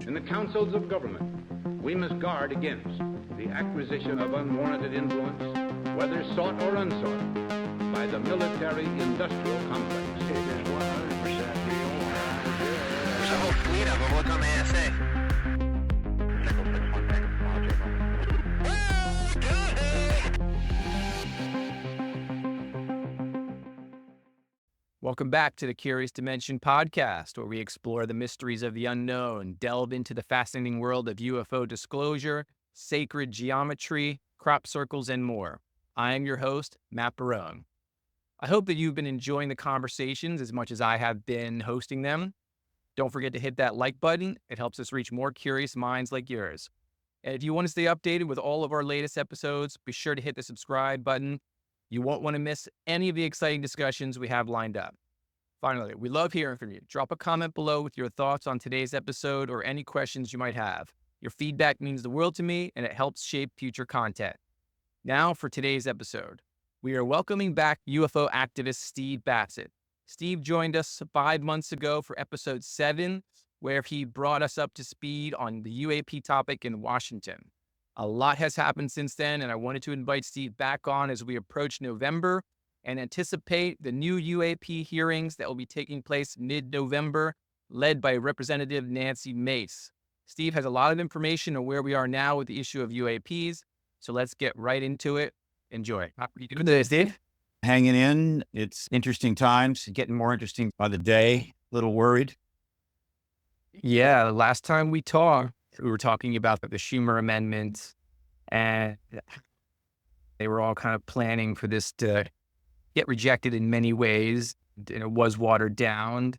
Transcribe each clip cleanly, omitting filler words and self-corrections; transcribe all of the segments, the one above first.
In the councils of government, we must guard against the acquisition of unwarranted influence, whether sought or unsought, by the military-industrial complex. It is 100% real. There's a whole fleet of them. Look on the ASA. Welcome back to the Curious Dimension podcast, where we explore the mysteries of the unknown, delve into the fascinating world of UFO disclosure, sacred geometry, crop circles, and more. I am your host, Matt Barone. I hope that you've been enjoying the conversations as much as I have been hosting them. Don't forget to hit that like button. It helps us reach more curious minds like yours. And if you want to stay updated with all of our latest episodes, be sure to hit the subscribe button. You won't want to miss any of the exciting discussions we have lined up. Finally, we love hearing from you. Drop a comment below with your thoughts on today's episode or any questions you might have. Your feedback means the world to me, and it helps shape future content. Now for today's episode. We are welcoming back UFO activist Steve Bassett. Steve joined us 5 months ago for episode 7, where he brought us up to speed on the UAP topic in Washington. A lot has happened since then, and I wanted to invite Steve back on as we approach November and anticipate the new UAP hearings that will be taking place mid-November, led by Representative Nancy Mace. Steve has a lot of information on where we are now with the issue of UAPs, so let's get right into it. Enjoy. How are you doing today, Steve? Hanging in. It's interesting times, getting more interesting by the day. A little worried. Yeah, last time we talked, we were talking about the Schumer amendment, and they were all kind of planning for this to get rejected in many ways. And it was watered down,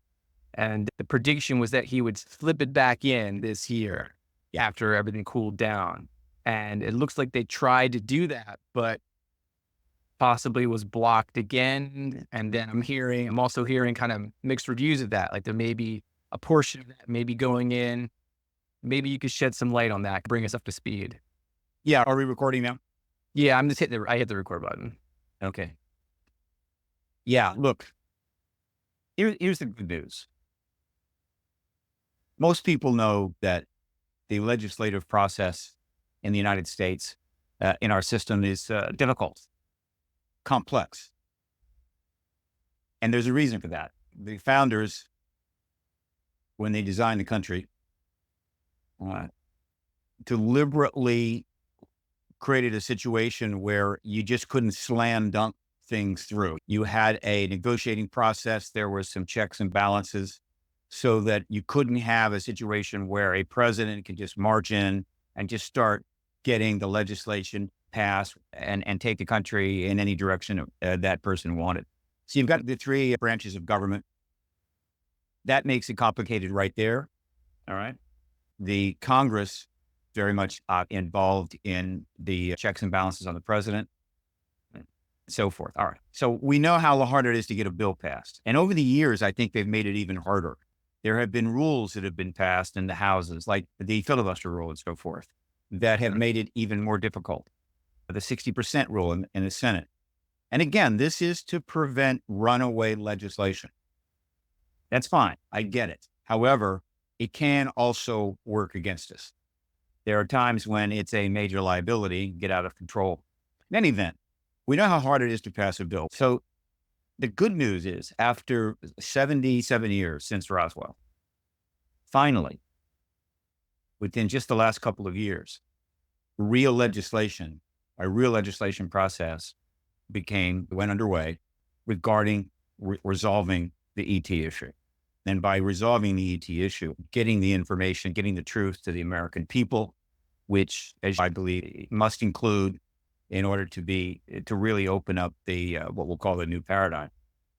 and the prediction was that he would slip it back in this year after everything cooled down. And it looks like they tried to do that, but possibly was blocked again. And then I'm also hearing kind of mixed reviews of that. Like there may be a portion of that maybe going in. Maybe you could shed some light on that, bring us up to speed. Yeah. Are we recording now? Yeah, I'm just I hit the record button. Okay. Yeah. Look, here's the good news. Most people know that the legislative process in the United States, in our system, is difficult, complex. And there's a reason for that. The founders, when they designed the country, deliberately created a situation where you just couldn't slam dunk things through. You had a negotiating process. There were some checks and balances so that you couldn't have a situation where a president could just march in and just start getting the legislation passed and take the country in any direction that person wanted. So you've got the 3 branches of government. That makes it complicated right there. All right. The Congress very much involved in the checks and balances on the president, and so forth. All right. So we know how hard it is to get a bill passed. And over the years, I think they've made it even harder. There have been rules that have been passed in the houses, like the filibuster rule and so forth, that have made it even more difficult. The 60% rule in the Senate. And again, this is to prevent runaway legislation. That's fine. I get it. However, it can also work against us. There are times when it's a major liability, get out of control. In any event, we know how hard it is to pass a bill. So the good news is, after 77 years since Roswell, finally, within just the last couple of years, a real legislation process went underway regarding resolving the ET issue. And by resolving the ET issue, getting the information, getting the truth to the American people, which, as I believe, must include, in order to really open up the what we'll call the new paradigm,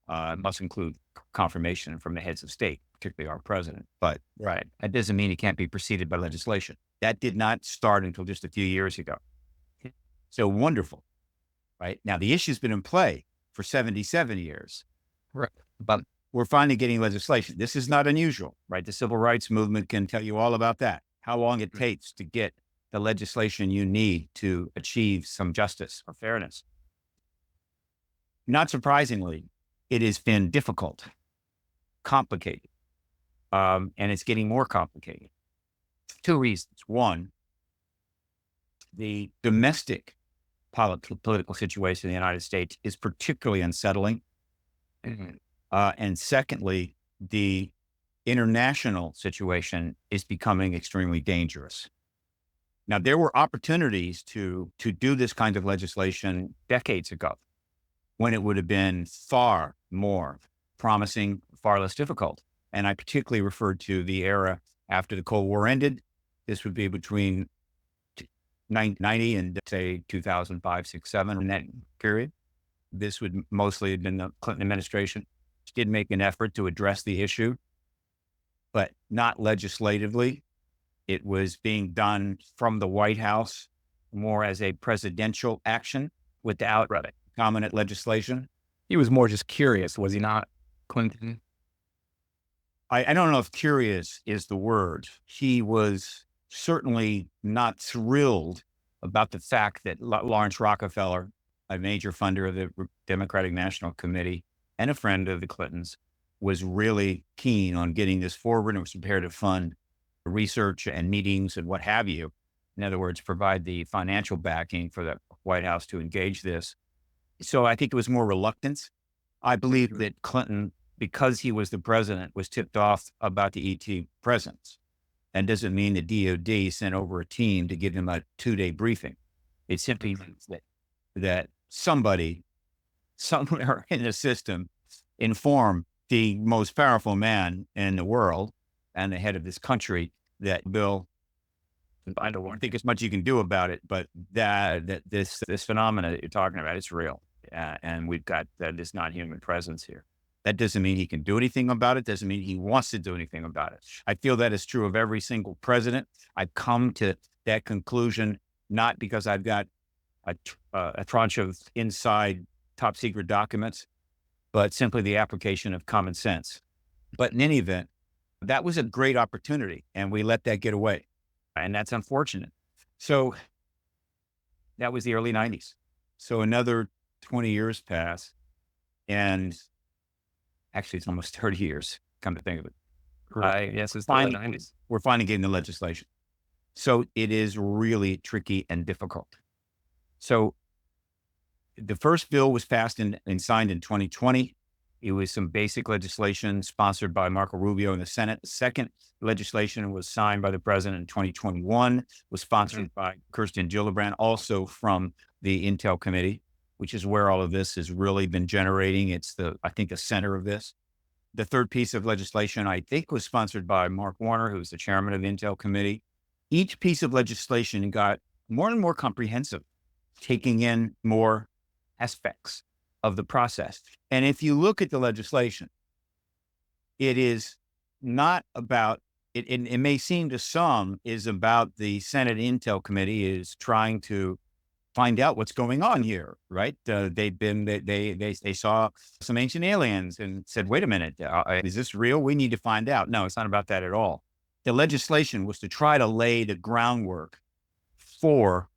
must include confirmation from the heads of state, particularly our president. But right, that doesn't mean it can't be preceded by legislation. That did not start until just a few years ago. So wonderful, right? Now the issue's been in play for 77 years, Right. But we're finally getting legislation. This is not unusual, right? The civil rights movement can tell you all about that, how long it takes to get the legislation you need to achieve some justice or fairness. Not surprisingly, it has been difficult, complicated, and it's getting more complicated. Two reasons. One, the domestic political situation in the United States is particularly unsettling. And secondly, the international situation is becoming extremely dangerous. Now, there were opportunities to do this kind of legislation decades ago when it would have been far more promising, far less difficult. And I particularly referred to the era after the Cold War ended. This would be between 1990 and say 2005, 6, 7, in that period. This would mostly have been the Clinton administration. Did make an effort to address the issue, but not legislatively. It was being done from the White House more as a presidential action without prominent legislation. He was more just curious, was he not, Clinton? I don't know if curious is the word. He was certainly not thrilled about the fact that Lawrence Rockefeller, a major funder of the Democratic National Committee and a friend of the Clintons, was really keen on getting this forward and was prepared to fund research and meetings and what have you. In other words, provide the financial backing for the White House to engage this. So I think it was more reluctance. I believe that Clinton, because he was the president, was tipped off about the ET presence. And doesn't mean the DOD sent over a team to give him a 2-day briefing. It simply means that somebody somewhere in the system informed the most powerful man in the world and the head of this country that, Bill, I don't think as much you can do about it, but that this phenomena that you're talking about, it's real. And we've got that is not human presence here. That doesn't mean he can do anything about it. Doesn't mean he wants to do anything about it. I feel that is true of every single president. I've come to that conclusion, not because I've got a tranche of inside top secret documents, but simply the application of common sense. But in any event, that was a great opportunity and we let that get away. And that's unfortunate. So that was the early 90s. So another 20 years pass, and actually it's almost 30 years, come to think of it. Yes, it's the early 90s. We're finally getting the legislation. So it is really tricky and difficult. So the first bill was passed and signed in 2020. It was some basic legislation sponsored by Marco Rubio in the Senate. The second legislation was signed by the president in 2021, was sponsored by Kirsten Gillibrand, also from the Intel Committee, which is where all of this has really been generating. It's I think the center of this. The third piece of legislation, I think, was sponsored by Mark Warner, who's the chairman of the Intel Committee. Each piece of legislation got more and more comprehensive, taking in more aspects of the process. And if you look at the legislation, it is not about, it may seem to some is about the Senate Intel Committee is trying to find out what's going on here, right? They saw some ancient aliens and said, wait a minute, is this real? We need to find out. No, it's not about that at all. The legislation was to try to lay the groundwork for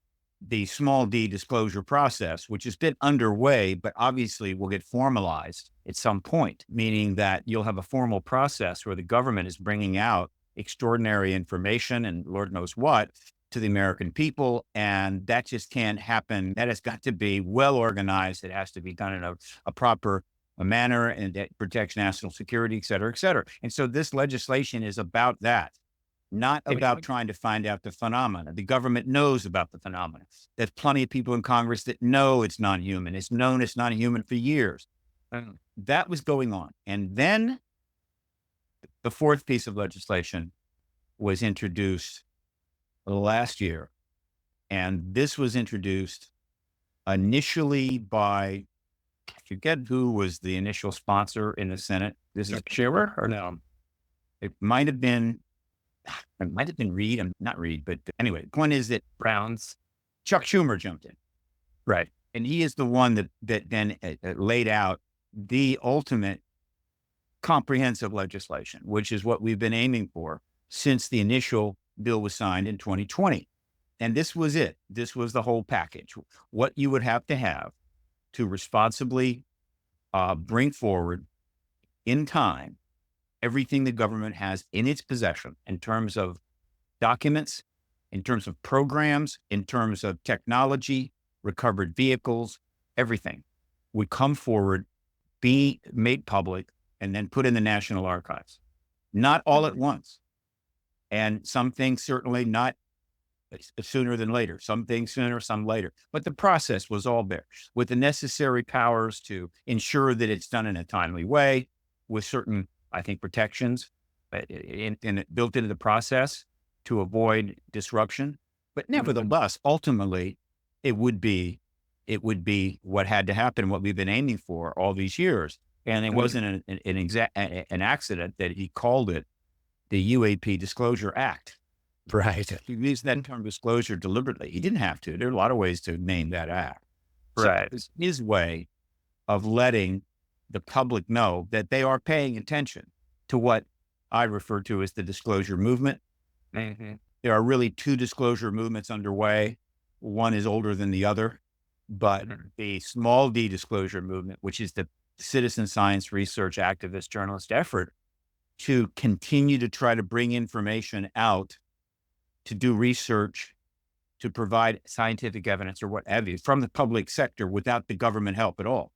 the small d disclosure process, which has been underway, but obviously will get formalized at some point, meaning that you'll have a formal process where the government is bringing out extraordinary information and Lord knows what to the American people. And that just can't happen. That has got to be well organized. It has to be done in a proper manner, and that protects national security, et cetera, et cetera. And so this legislation is about that. Not about trying to find out the phenomena. The government knows about the phenomena. There's plenty of people in Congress that know it's non-human. It's known it's non-human for years. That was going on. And then the fourth piece of legislation was introduced last year. And this was introduced initially by, I forget who was the initial sponsor in the Senate. This is Schumer or no? It might have been Reed. I'm not Reed, but anyway, the point is that Chuck Schumer jumped in. Right. And he is the one that then laid out the ultimate comprehensive legislation, which is what we've been aiming for since the initial bill was signed in 2020. And this was it. This was the whole package. What you would have to responsibly bring forward in time everything the government has in its possession in terms of documents, in terms of programs, in terms of technology, recovered vehicles, everything would come forward, be made public, and then put in the National Archives. Not all at once. And some things certainly not sooner than later, some things sooner, some later. But the process was all there with the necessary powers to ensure that it's done in a timely way with certain, I think, protections built into the process to avoid disruption. But nevertheless, ultimately, it would be what had to happen, what we've been aiming for all these years. And it wasn't an accident that he called it the UAP Disclosure Act. Right. He used that term disclosure deliberately. He didn't have to. There are a lot of ways to name that act. Right. So it's his way of letting the public know that they are paying attention to what I refer to as the disclosure movement. Mm-hmm. There are really two disclosure movements underway. One is older than the other, but the small d disclosure movement, which is the citizen science research activist journalist effort to continue to try to bring information out, to do research, to provide scientific evidence or what have you from the public sector without the government help at all.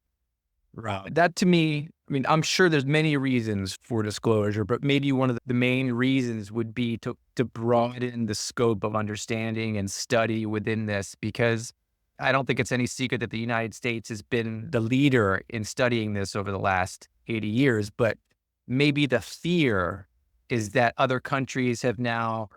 Right. That to me, I mean, I'm sure there's many reasons for disclosure, but maybe one of the main reasons would be to broaden the scope of understanding and study within this, because I don't think it's any secret that the United States has been the leader in studying this over the last 80 years, but maybe the fear is that other countries have now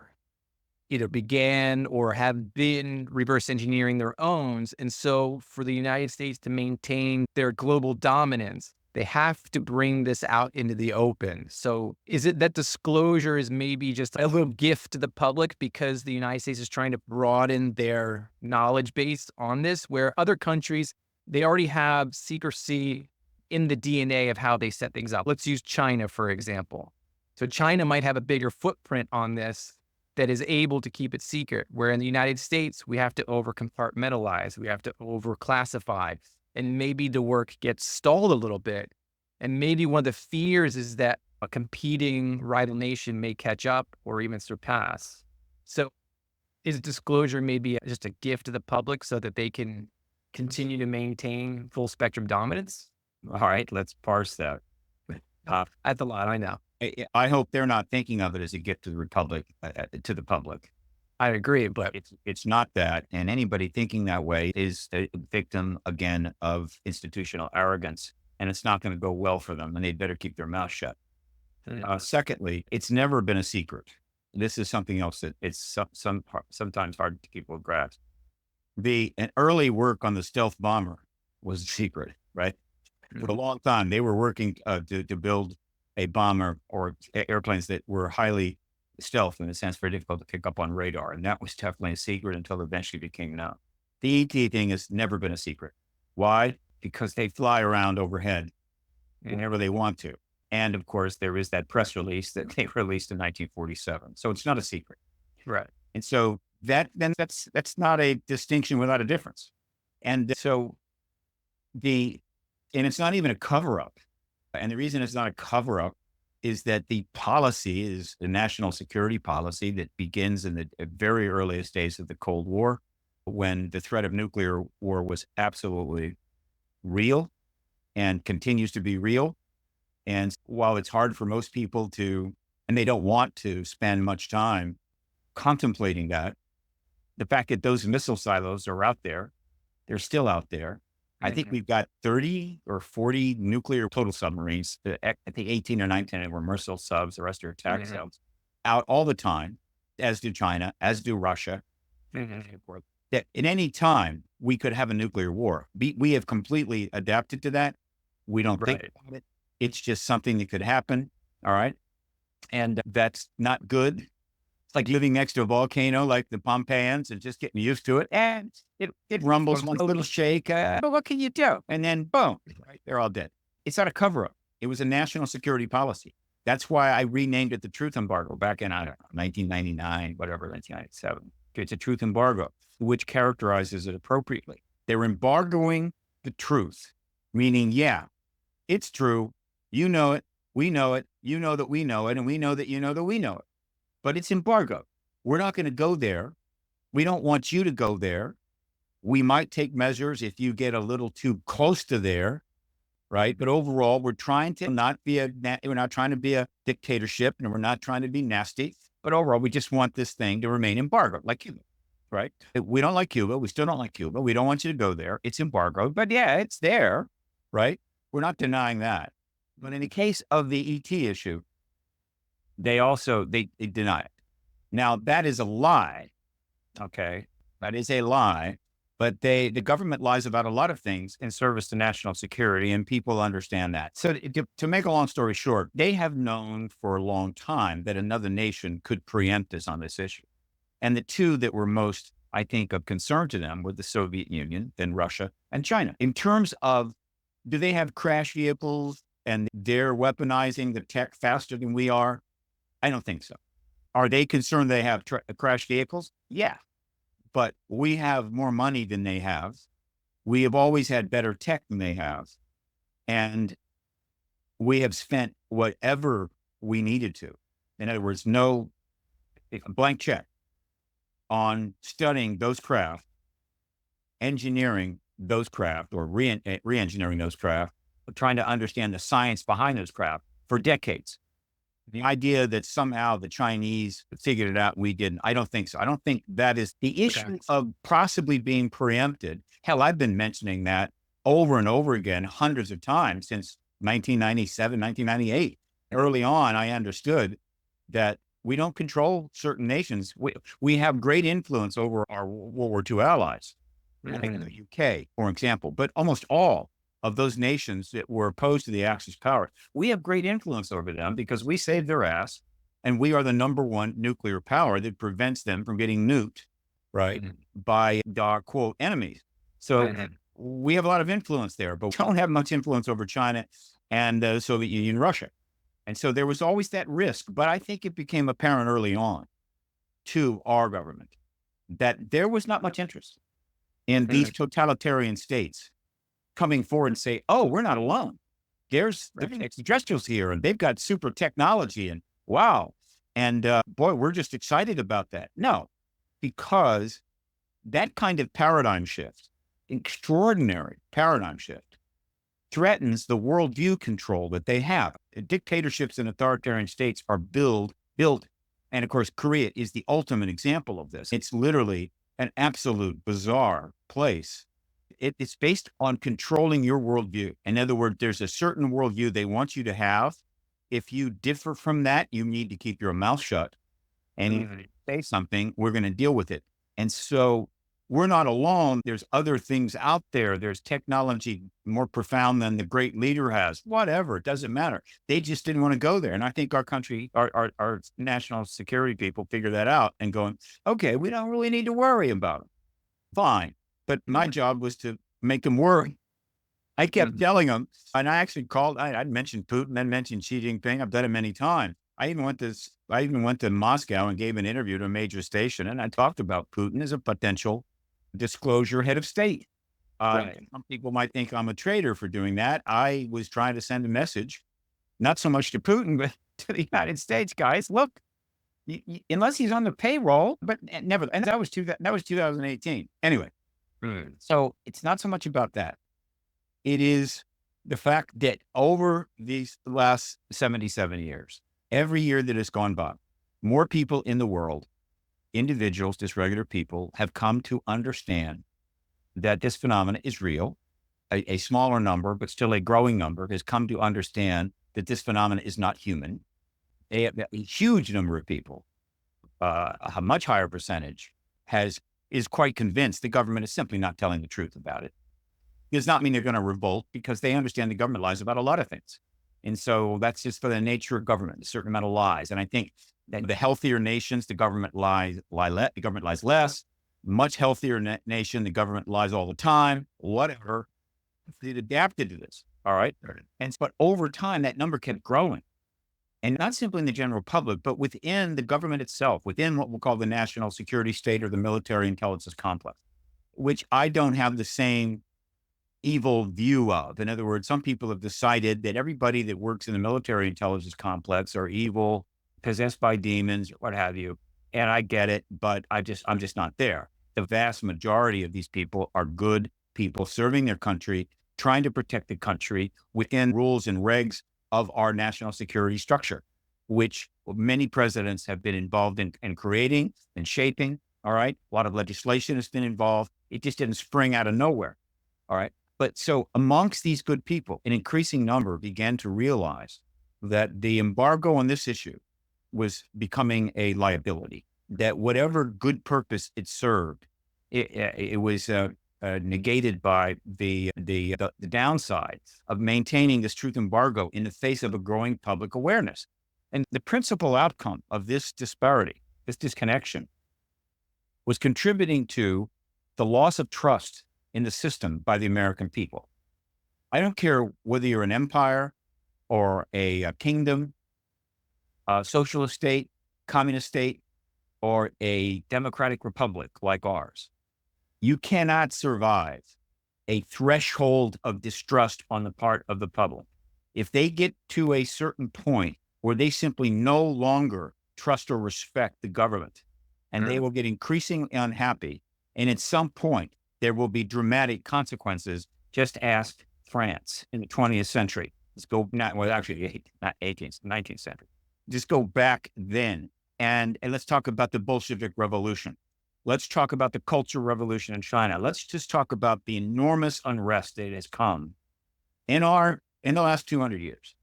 either began or have been reverse engineering their own. And so for the United States to maintain their global dominance, they have to bring this out into the open. So is it that disclosure is maybe just a little gift to the public because the United States is trying to broaden their knowledge base on this, where other countries, they already have secrecy in the DNA of how they set things up? Let's use China, for example. So China might have a bigger footprint on this that is able to keep it secret, where in the United States, we have to over-compartmentalize, we have to over-classify, and maybe the work gets stalled a little bit. And maybe one of the fears is that a competing rival nation may catch up or even surpass. So is disclosure maybe just a gift to the public so that they can continue to maintain full spectrum dominance? All right, let's parse that. That's a lot, I know. I hope they're not thinking of it as a gift to the republic, to the public. I agree, but It's not that. And anybody thinking that way is a victim, again, of institutional arrogance. And it's not going to go well for them. And they'd better keep their mouth shut. Secondly, it's never been a secret. This is something else that it's sometimes hard to people grasp. An early work on the stealth bomber was a secret, right? For a long time, they were working to build a bomber or airplanes that were highly stealth, in a sense, very difficult to pick up on radar. And that was definitely a secret until it eventually became known. The ET thing has never been a secret. Why? Because they fly around overhead whenever they want to. And of course, there is that press release that they released in 1947. So it's not a secret. right. And so that's not a distinction without a difference. And so and it's not even a cover-up. And the reason it's not a cover-up is that the policy is a national security policy that begins in the very earliest days of the Cold War, when the threat of nuclear war was absolutely real and continues to be real. And while it's hard for most people and they don't want to spend much time contemplating that, the fact that those missile silos are out there, they're still out there. I think we've got 30 or 40 nuclear total submarines. I think 18 or 19 were missile subs. The rest are attack subs out all the time, as do China, as do Russia. That at any time we could have a nuclear war. We have completely adapted to that. We don't think about it. It's just something that could happen. All right. And that's not good. It's like living next to a volcano like the Pompeians and just getting used to it. And it rumbles, a little shake. But what can you do? And then boom, they're all dead. It's not a cover-up. It was a national security policy. That's why I renamed it the truth embargo back in, I don't know, 1999, whatever, 1997. It's a truth embargo, which characterizes it appropriately. They're embargoing the truth, meaning, yeah, it's true. You know it. We know it. You know that we know it. And we know that you know that we know it. But it's embargoed. we're not going to go there. We don't want you to go there. We might take measures if you get a little too close to there, right? But overall, we're trying to we're not trying to be a dictatorship, and we're not trying to be nasty. But overall, we just want this thing to remain embargoed, like Cuba, right? We don't like Cuba. We still don't like Cuba. We don't want you to go there. It's embargoed, but yeah, it's there, right? We're not denying that. But in the case of the ET issue, they deny it. Now, that is a lie. Okay. That is a lie. But the government lies about a lot of things in service to national security, and people understand that. So to make a long story short, they have known for a long time that another nation could preempt us on this issue. And the two that were most, I think, of concern to them were the Soviet Union, then Russia, and China. In terms of, do they have crash vehicles and they're weaponizing the tech faster than we are? I don't think so. Are they concerned they have crash vehicles? Yeah. But we have more money than they have. We have always had better tech than they have. And we have spent whatever we needed to. In other words, no blank check on studying those craft, engineering those craft, or re-engineering those craft, trying to understand the science behind those craft for decades. The idea that somehow the Chinese figured it out, we didn't. I don't think so. I don't think that is the issue of possibly being preempted. Hell, I've been mentioning that over and over again, hundreds of times since 1997, 1998. Early on, I understood that we don't control certain nations. We have great influence over our World War II allies, like the UK, for example, but almost all of those nations that were opposed to the Axis power, we have great influence over them because we saved their ass, and we are the number one nuclear power that prevents them from getting nuked, right, by our quote enemies. So we have a lot of influence there, but we don't have much influence over China and the Soviet Union, Russia. And so there was always that risk, but I think it became apparent early on to our government that there was not much interest in these totalitarian states coming forward and say, oh, we're not alone. There's the extraterrestrials here, and they've got super technology, and wow. And boy, we're just excited about that. No, because that kind of paradigm shift, extraordinary paradigm shift, threatens the worldview control that they have. Dictatorships and authoritarian states are built, and of course, Korea is the ultimate example of this. It's literally an absolute bizarre place. It's based on controlling your worldview. In other words, there's a certain worldview they want you to have. If you differ from that, you need to keep your mouth shut. And if you say something, we're going to deal with it. And so we're not alone. There's other things out there. There's technology more profound than the great leader has. Whatever, it doesn't matter. They just didn't want to go there. And I think our country, our national security people figure that out and going, okay, we don't really need to worry about it. Fine. But my job was to make them worry. I kept telling them, and I actually called, I'd mentioned Putin, then mentioned Xi Jinping. I've done it many times. I even went to Moscow and gave an interview to a major station, and I talked about Putin as a potential disclosure head of state. Some people might think I'm a traitor for doing that. I was trying to send a message, not so much to Putin, but to the United States, guys. Look, unless he's on the payroll, but never. And that was 2018. Anyway. So it's not so much about that. It is the fact that over these last 77 years, every year that has gone by, more people in the world, individuals, just regular people, have come to understand that this phenomenon is real. A smaller number, but still a growing number, has come to understand that this phenomenon is not human. A huge number of people, a much higher percentage, is quite convinced the government is simply not telling the truth about it. It does not mean they're going to revolt, because they understand the government lies about a lot of things. And so that's just for the nature of government, a certain amount of lies. And I think that the healthier nations, the government lies less. Much healthier nation, the government lies all the time, whatever. It adapted to this. All right. But over time, that number kept growing. And not simply in the general public, but within the government itself, within what we'll call the national security state or the military intelligence complex, which I don't have the same evil view of. In other words, some people have decided that everybody that works in the military intelligence complex are evil, possessed by demons, what have you. And I get it, but I'm just not there. The vast majority of these people are good people serving their country, trying to protect the country within rules and regs of our national security structure, which many presidents have been involved in creating and shaping. All right. A lot of legislation has been involved. It just didn't spring out of nowhere. All right. But so amongst these good people, an increasing number began to realize that the embargo on this issue was becoming a liability, that whatever good purpose it served, it was negated by the downside of maintaining this truth embargo in the face of a growing public awareness. And the principal outcome of this disparity, this disconnection, was contributing to the loss of trust in the system by the American people. I don't care whether you're an empire or a kingdom, a socialist state, communist state, or a democratic republic like ours. You cannot survive a threshold of distrust on the part of the public. If they get to a certain point where they simply no longer trust or respect the government, and they will get increasingly unhappy, and at some point, there will be dramatic consequences. Just ask France in the 20th century. Let's go, not 18th, 19th century. Just go back then, and let's talk about the Bolshevik Revolution. Let's talk about the Cultural Revolution in China. Let's just talk about the enormous unrest that has come in the last 200 years,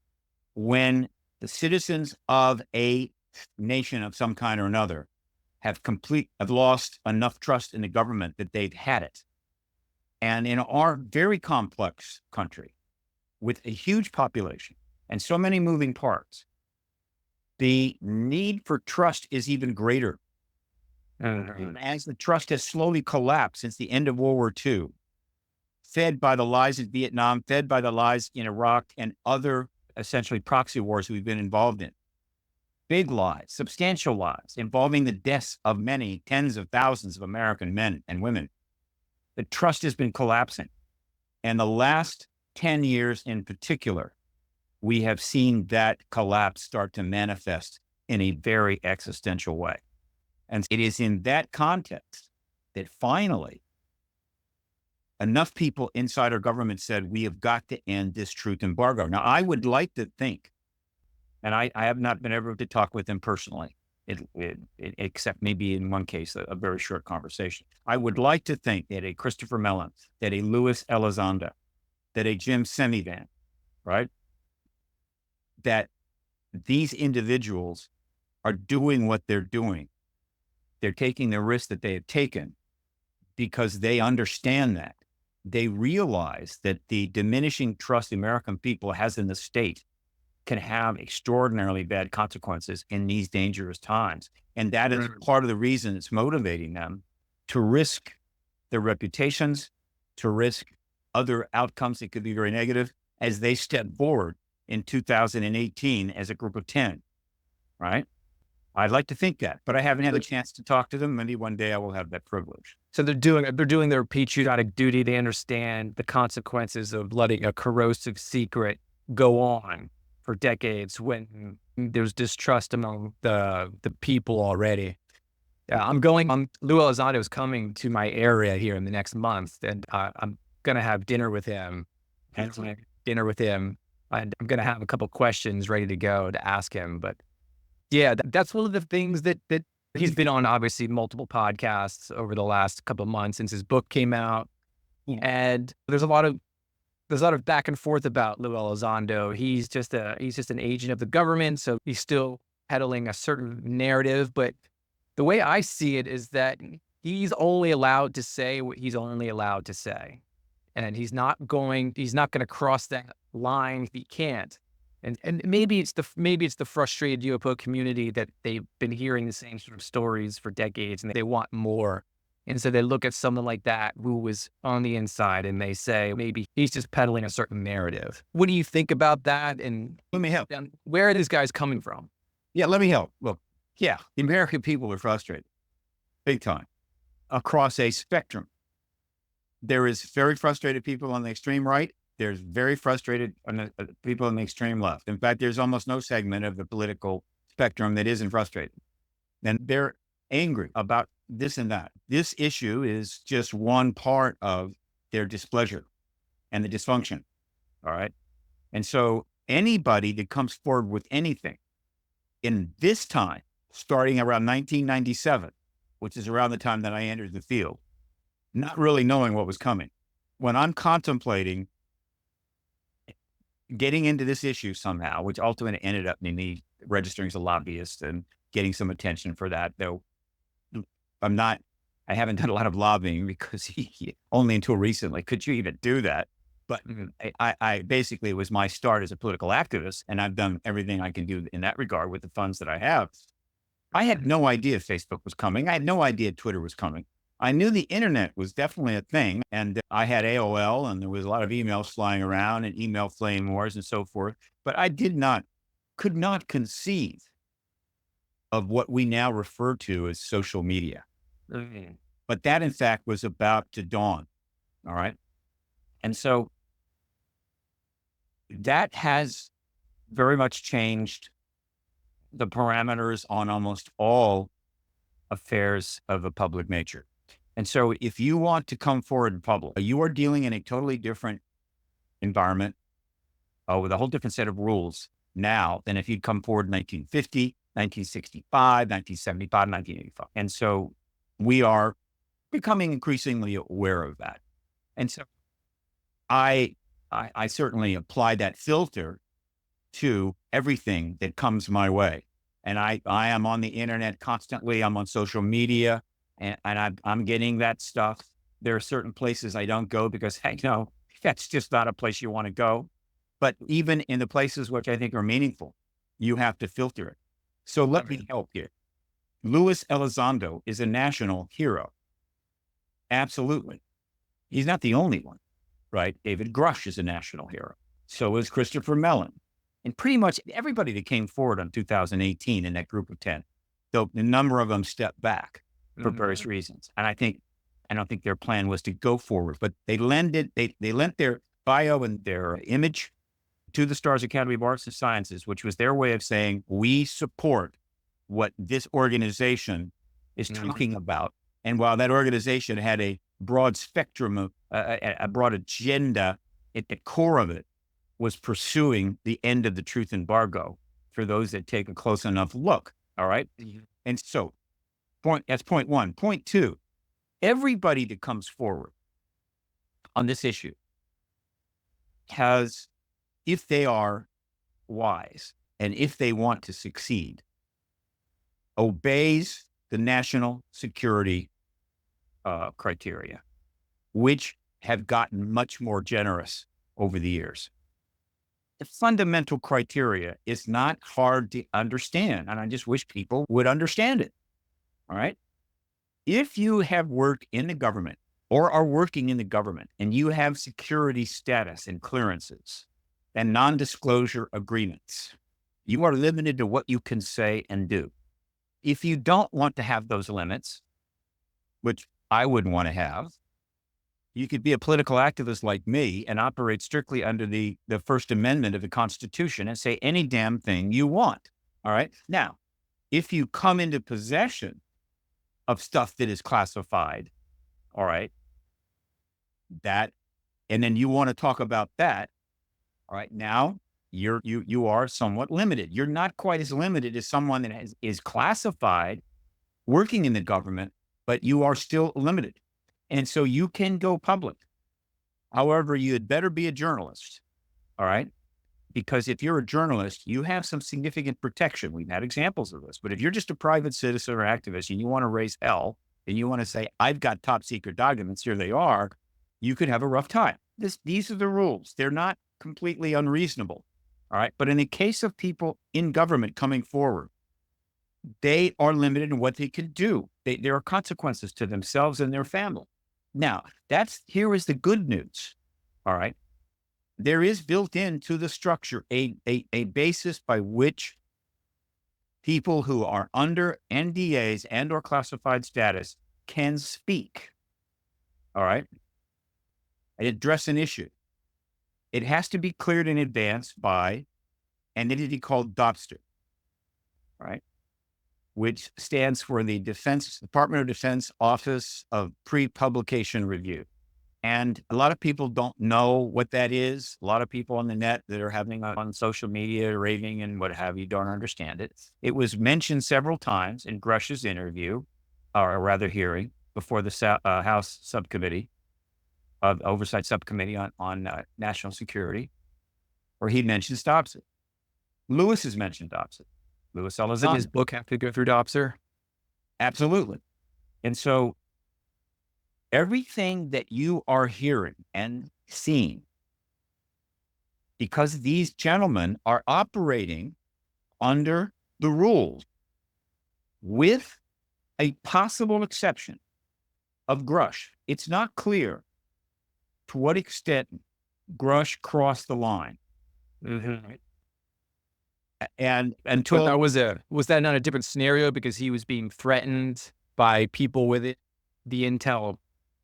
when the citizens of a nation of some kind or another have lost enough trust in the government that they've had it. And in our very complex country, with a huge population and so many moving parts, the need for trust is even greater. As the trust has slowly collapsed since the end of World War II, fed by the lies in Vietnam, fed by the lies in Iraq and other essentially proxy wars we've been involved in. Big lies, substantial lies involving the deaths of many tens of thousands of American men and women. The trust has been collapsing. And the last 10 years in particular, we have seen that collapse start to manifest in a very existential way. And it is in that context that finally enough people inside our government said, we have got to end this truth embargo. Now, I would like to think, and I have not been able to talk with them personally, except maybe in one case, a very short conversation. I would like to think that a Christopher Mellon, that a Louis Elizondo, that a Jim Semivan, right? That these individuals are doing what they're doing. They're taking the risk that they have taken because they understand that. They realize that the diminishing trust the American people has in the state can have extraordinarily bad consequences in these dangerous times. And that is part of the reason it's motivating them to risk their reputations, to risk other outcomes that could be very negative as they step forward in 2018 as a group of 10, right? I'd like to think that, but I haven't had a chance to talk to them. Maybe one day I will have that privilege. So they're doing their patriotic duty. They understand the consequences of letting a corrosive secret go on for decades when there's distrust among the people already. Lou Elizondo is coming to my area here in the next month, and I'm going to have dinner with him. And I'm going to have a couple questions ready to go to ask him. But yeah, that's one of the things that he's been on, obviously, multiple podcasts over the last couple of months since his book came out. Yeah. And there's a lot of back and forth about Lou Elizondo. He's just an agent of the government, so he's still peddling a certain narrative. But the way I see it is that he's only allowed to say what he's only allowed to say, and he's not going to cross that line if he can't. And maybe it's the frustrated UFO community that they've been hearing the same sort of stories for decades and they want more. And so they look at someone like that who was on the inside and they say, maybe he's just peddling a certain narrative. What do you think about that? And let me help. Where are these guys coming from? Yeah, let me help. Look, yeah, the American people are frustrated, big time, across a spectrum. There is very frustrated people on the extreme right. There's very frustrated people on the extreme left. In fact, there's almost no segment of the political spectrum that isn't frustrated. And they're angry about this and that. This issue is just one part of their displeasure and the dysfunction. All right. And so anybody that comes forward with anything in this time, starting around 1997, which is around the time that I entered the field, not really knowing what was coming, when I'm contemplating getting into this issue somehow, which ultimately ended up in me registering as a lobbyist and getting some attention for that, though I haven't done a lot of lobbying because only until recently could you even do that. But I basically, it was my start as a political activist, and I've done everything I can do in that regard with the funds that I have. I had no idea Facebook was coming. I had no idea Twitter was coming. I knew the internet was definitely a thing, and I had AOL, and there was a lot of emails flying around and email flame wars and so forth. But I could not conceive of what we now refer to as social media. But that, in fact, was about to dawn. All right. And so that has very much changed the parameters on almost all affairs of a public nature. And so if you want to come forward in public, you are dealing in a totally different environment with a whole different set of rules now than if you'd come forward in 1950, 1965, 1975, 1985. And so we are becoming increasingly aware of that. And so I certainly apply that filter to everything that comes my way. And I am on the internet constantly. I'm on social media, and I'm getting that stuff. There are certain places I don't go because I know that's just not a place you want to go. But even in the places which I think are meaningful, you have to filter it. So let me help you. Luis Elizondo is a national hero. Absolutely. He's not the only one, right? David Grush is a national hero. So is Christopher Mellon. And pretty much everybody that came forward in 2018 in that group of 10, though a number of them stepped back for various reasons. And I don't think their plan was to go forward, but they lent their bio and their image to the Stars Academy of Arts and Sciences, which was their way of saying, we support what this organization is talking about. And while that organization had a broad spectrum of a broad agenda, at the core of it was pursuing the end of the truth embargo for those that take a close enough look. All right. And so that's point one. Point two, everybody that comes forward on this issue has, if they are wise and if they want to succeed, obeys the national security criteria, which have gotten much more generous over the years. The fundamental criteria is not hard to understand, and I just wish people would understand it. All right. If you have worked in the government or are working in the government and you have security status and clearances and non-disclosure agreements, you are limited to what you can say and do. If you don't want to have those limits, which I wouldn't want to have, you could be a political activist like me and operate strictly under the First Amendment of the Constitution and say any damn thing you want. All right. Now, if you come into possession of stuff that is classified, all right, and then you want to talk about that, all right, now you are somewhat limited. You're not quite as limited as someone that is classified working in the government, but you are still limited. And so you can go public. However, you had better be a journalist. All right. Because if you're a journalist, you have some significant protection. We've had examples of this. But if you're just a private citizen or activist and you want to raise hell and you want to say, I've got top secret documents, here they are, you could have a rough time. These are the rules. They're not completely unreasonable. All right. But in the case of people in government coming forward, they are limited in what they can do. There are consequences to themselves and their family. Now, here is the good news. All right. There is built into the structure a basis by which people who are under NDAs and or classified status can speak. All right. And address an issue. It has to be cleared in advance by an entity called DOPSTR. All right. which stands for the Department of Defense Office of Pre-Publication Review. And a lot of people don't know what that is. A lot of people on the net that are having on social media, raving and what have you, don't understand it. It was mentioned several times in Grush's interview, or rather hearing, before the House Subcommittee of Oversight Subcommittee on National Security, where he mentions Dobson. Lewis has mentioned Dobson. Louis Elizondo. Does his book have to go through Dobson? Absolutely. And so everything that you are hearing and seeing, because these gentlemen are operating under the rules, with a possible exception of Grush, it's not clear to what extent Grush crossed the line. Mm-hmm. And until But was that not a different scenario because he was being threatened by people with the intel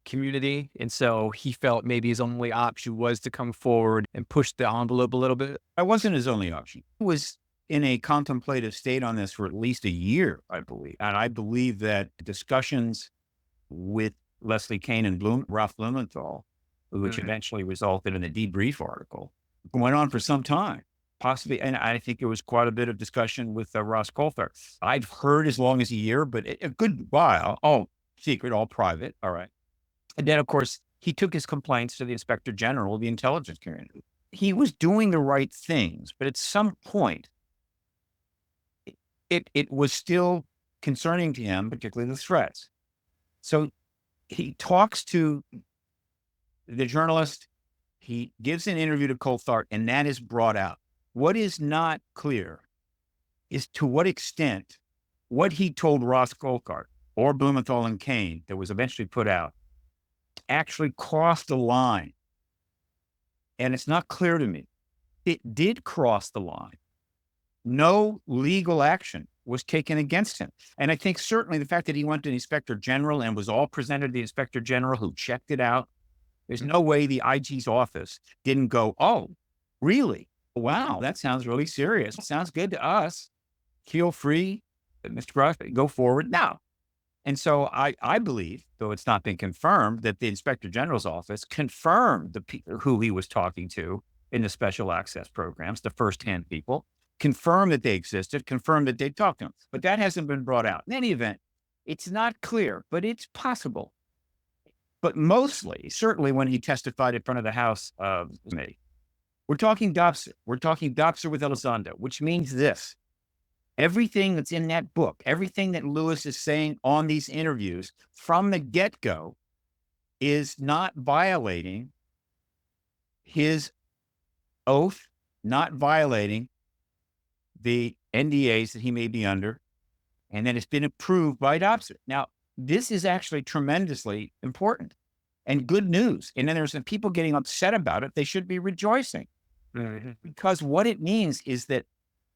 community, and so he felt maybe his only option was to come forward and push the envelope a little bit? That wasn't his only option. He was in a contemplative state on this for at least a year, I believe. And I believe that discussions with Leslie Kean and Ralph Blumenthal, which eventually resulted in a debrief article, went on for some time. Possibly, and I think there was quite a bit of discussion with Ross Coulthard. I've heard as long as a year, but a good while, all secret, all private, all right. And then, of course, he took his complaints to the Inspector General of the intelligence community. He was doing the right things, but at some point, it was still concerning to him, particularly the threats. So he talks to the journalist, he gives an interview to Coulthard, and that is brought out. What is not clear is to what extent what he told Ross Coulthard or Blumenthal and Kean that was eventually put out actually crossed the line. And it's not clear to me. It did cross the line. No legal action was taken against him. And I think certainly the fact that he went to the Inspector General and was all presented to the Inspector General who checked it out, there's no way the IG's office didn't go, oh, really? Wow, that sounds really serious. Sounds good to us. Feel free, Mr. Grush, go forward now. And so I believe, though it's not been confirmed, that the Inspector General's office confirmed who he was talking to in the special access programs, the first-hand people, confirmed that they existed, confirmed that they talked to him. But that hasn't been brought out. In any event, it's not clear, but it's possible. But mostly, certainly when he testified in front of the House Committee, we're talking Dobson. We're talking Dobson with Elizondo, which means this. Everything that's in that book, everything that Lewis is saying on these interviews from the get-go is not violating his oath, not violating the NDAs that he may be under, and that it's been approved by Dobson. Now, this is actually tremendously important and good news. And then there's some people getting upset about it. They should be rejoicing. Because what it means is that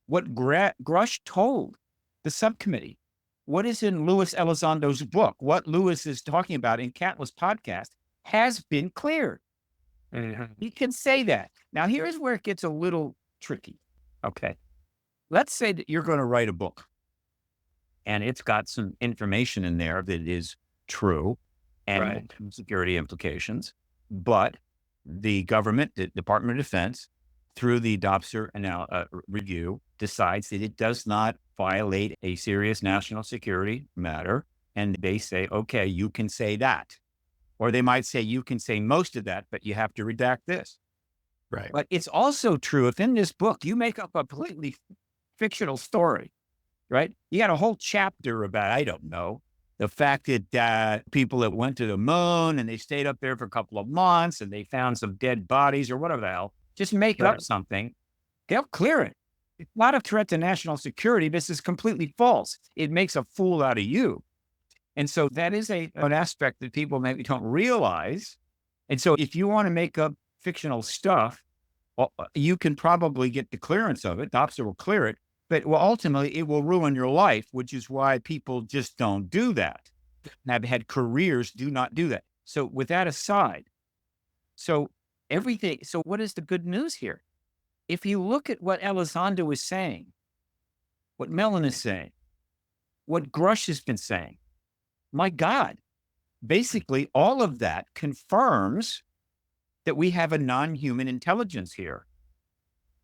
what Grush told the subcommittee, what is in Louis Elizondo's book, what Louis is talking about in Catless podcast, has been cleared. He can say that. Now, here's where it gets a little tricky. Okay. Let's say that you're going to write a book and it's got some information in there that is true and security implications, but the government, the Department of Defense, through the Dobson review, decides that it does not violate a serious national security matter. And they say, okay, you can say that. Or they might say, you can say most of that, but you have to redact this. Right. But it's also true, if in this book, you make up a completely fictional story, right? You got a whole chapter about, I don't know, the fact that people that went to the moon and they stayed up there for a couple of months and they found some dead bodies or whatever the hell. Just make up something. They'll clear it. It's not a threat to national security. This is completely false. It makes a fool out of you. And so that is an aspect that people maybe don't realize. And so if you want to make up fictional stuff, well, you can probably get the clearance of it. Dobson will clear it. But ultimately, it will ruin your life, which is why people just don't do that. And I've had careers do not do that. So with that aside, so what is the good news here? If you look at what Elizondo is saying, what Mellon is saying, what Grush has been saying. My God, basically all of that confirms that we have a non-human intelligence here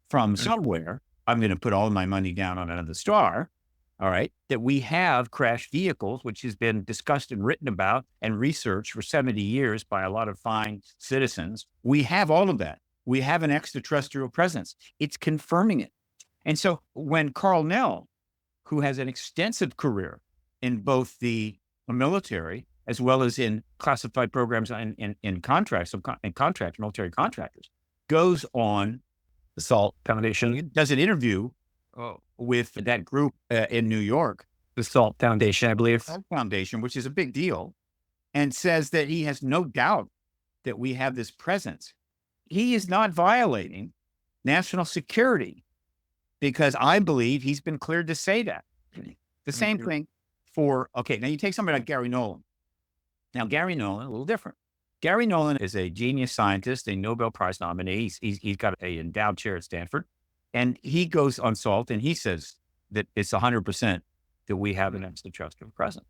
from somewhere. I'm going to put all my money down on another star. All right. That we have crashed vehicles, which has been discussed and written about and researched for 70 years by a lot of fine citizens. We have all of that. We have an extraterrestrial presence. It's confirming it. And so when Carl Nell, who has an extensive career in both the military as well as in classified programs and in contracts, military contractors, goes on The SALT Foundation. does an interview with that group in New York, The SALT Foundation, I believe. SALT Foundation, which is a big deal, and says that he has no doubt that we have this presence. He is not violating national security because I believe he's been cleared to say that. The same thing for, okay, now you take somebody like Gary Nolan. Now, Gary Nolan, a little different. Gary Nolan is a genius scientist, a Nobel Prize nominee. He's got an endowed chair at Stanford. And he goes on SALT and he says that it's 100% that we have an extraterrestrial presence.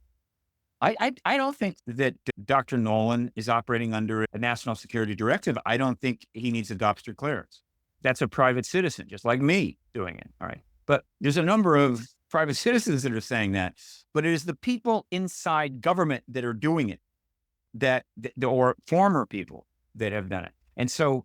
I don't think that Dr. Nolan is operating under a national security directive. I don't think he needs a Dobster clearance. That's a private citizen, just like me doing it. All right. But there's a number of private citizens that are saying that. But it is the people inside government that are doing it, or former people that have done it. And so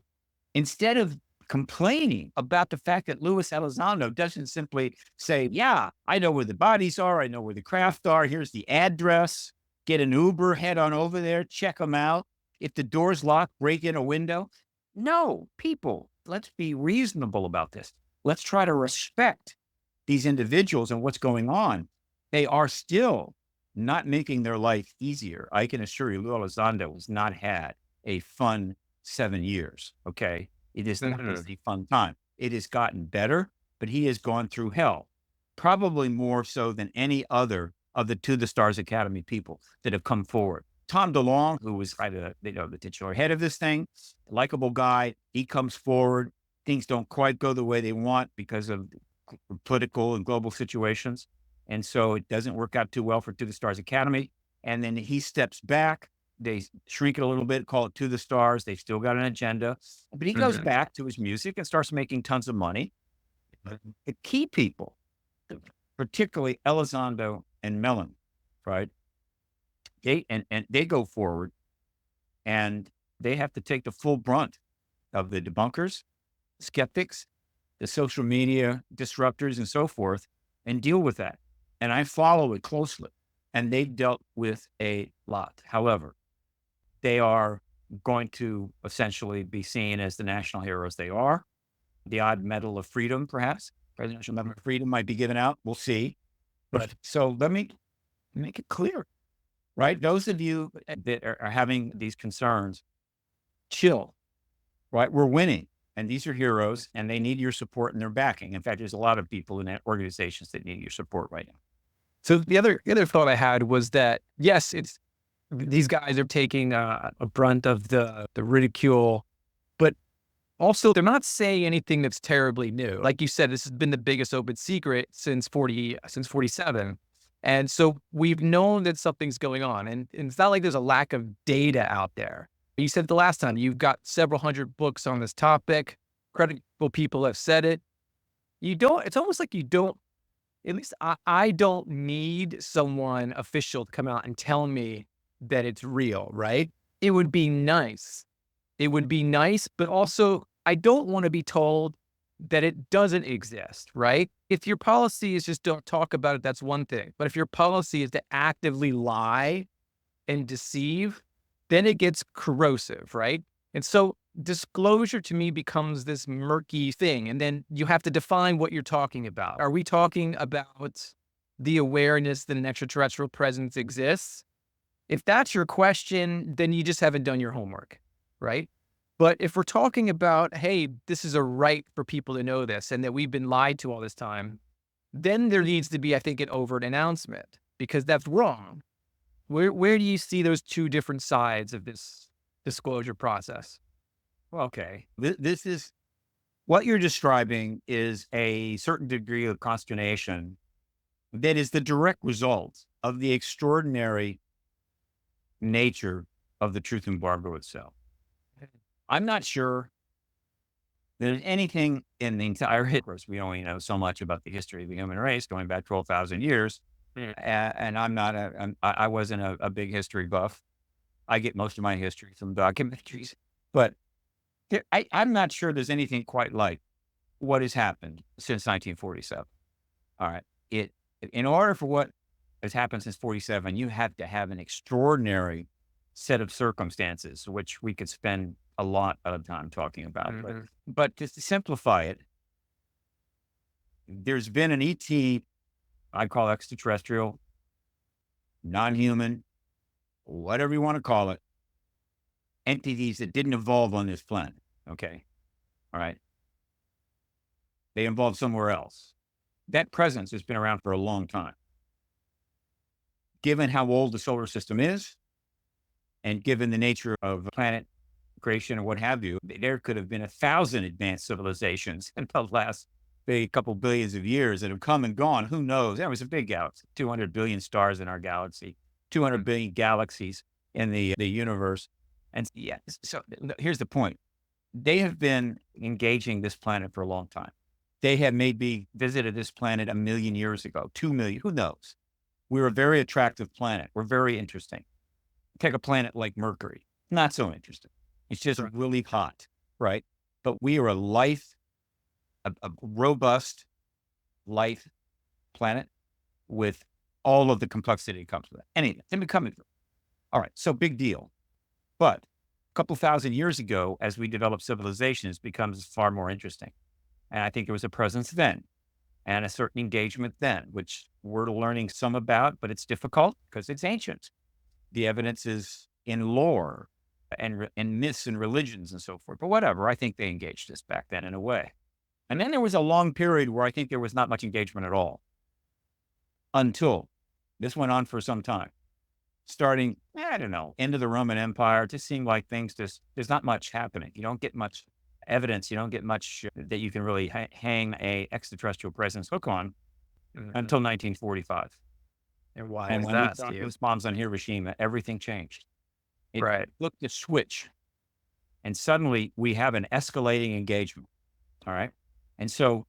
instead of complaining about the fact that Luis Elizondo doesn't simply say, yeah, I know where the bodies are. I know where the craft are. Here's the address. Get an Uber, head on over there, check them out. If the door's locked, break in a window. No, people, let's be reasonable about this. Let's try to respect these individuals and what's going on. They are still not making their life easier. I can assure you, Luis Elizondo has not had a fun 7 years, okay? It is not a fun time. It has gotten better, but he has gone through hell, probably more so than any other of the To the Stars Academy people that have come forward. Tom DeLonge, who was the titular head of this thing, likable guy, he comes forward. Things don't quite go the way they want because of political and global situations. And so it doesn't work out too well for To the Stars Academy. And then he steps back. They shrink it a little bit, call it To the Stars. They've still got an agenda. But he goes back to his music and starts making tons of money. The key people, particularly Elizondo and Mellon, right? They go forward and they have to take the full brunt of the debunkers, skeptics, the social media disruptors and so forth, and deal with that. And I follow it closely. And they've dealt with a lot. However, they are going to essentially be seen as the national heroes they are. The odd Medal of Freedom, perhaps. Presidential Medal of Freedom might be given out. We'll see. But so let me make it clear, right? Those of you that are having these concerns, chill, right? We're winning. And these are heroes, and they need your support and their backing. In fact, there's a lot of people in organizations that need your support right now. So the other thought I had was that, yes, these guys are taking a brunt of the ridicule, but also they're not saying anything that's terribly new. Like you said, this has been the biggest open secret since 47. And so we've known that something's going on, and it's not like there's a lack of data out there. You said the last time, you've got several hundred books on this topic. Credible people have said it. It's almost like you don't, at least I don't need someone official to come out and tell me that it's real, right? It would be nice. But also I don't want to be told that it doesn't exist, right? If your policy is just don't talk about it, that's one thing. But if your policy is to actively lie and deceive, then it gets corrosive, right? And so disclosure to me becomes this murky thing. And then you have to define what you're talking about. Are we talking about the awareness that an extraterrestrial presence exists? If that's your question, then you just haven't done your homework, right? But if we're talking about, hey, this is a right for people to know this and that we've been lied to all this time, then there needs to be, I think, an overt announcement, because that's wrong. Where do you see those two different sides of this disclosure process? Well, okay. This is what you're describing is a certain degree of consternation that is the direct result of the extraordinary nature of the truth embargo itself. I'm not sure there's anything in the entire history. Of course, we only know so much about the history of the human race going back 12,000 years. And I wasn't a big history buff. I get most of my history from documentaries, but I'm not sure there's anything quite like what has happened since 1947. All right. In order for what has happened since 47, you have to have an extraordinary set of circumstances, which we could spend a lot of time talking about. But just to simplify it, there's been an ET, I call extraterrestrial, non-human, whatever you want to call it, entities that didn't evolve on this planet. Okay. All right. They evolved somewhere else. That presence has been around for a long time. Given how old the solar system is, and given the nature of planet creation and what have you, there could have been 1,000 advanced civilizations in the last couple billions of years that have come and gone. Who knows? That was a big galaxy, 200 billion stars in our galaxy, 200 billion galaxies in the universe. And yeah, so here's the point. They have been engaging this planet for a long time. They had maybe visited this planet 1 million years ago, 2 million, who knows? We're a very attractive planet. We're very interesting. Take a planet like Mercury, not so interesting. It's just really hot, right? But we are a robust life planet with all of the complexity that comes with it. Anyway, then we come in. All right, so big deal. But a couple thousand years ago, as we develop civilizations, it becomes far more interesting. And I think there was a presence then and a certain engagement then, which we're learning some about, but it's difficult because it's ancient. The evidence is in lore and myths and religions and so forth. But whatever, I think they engaged us back then in a way. And then there was a long period where I think there was not much engagement at all until this went on for some time. Starting, I don't know, end of the Roman Empire, it just seemed like there's not much happening. You don't get much evidence. You don't get much that you can really hang a extraterrestrial presence hook on until 1945. And why And is when that, we dropped Steve? those bombs on Hiroshima, everything changed. It flipped the switch. And suddenly we have an escalating engagement. All right. And so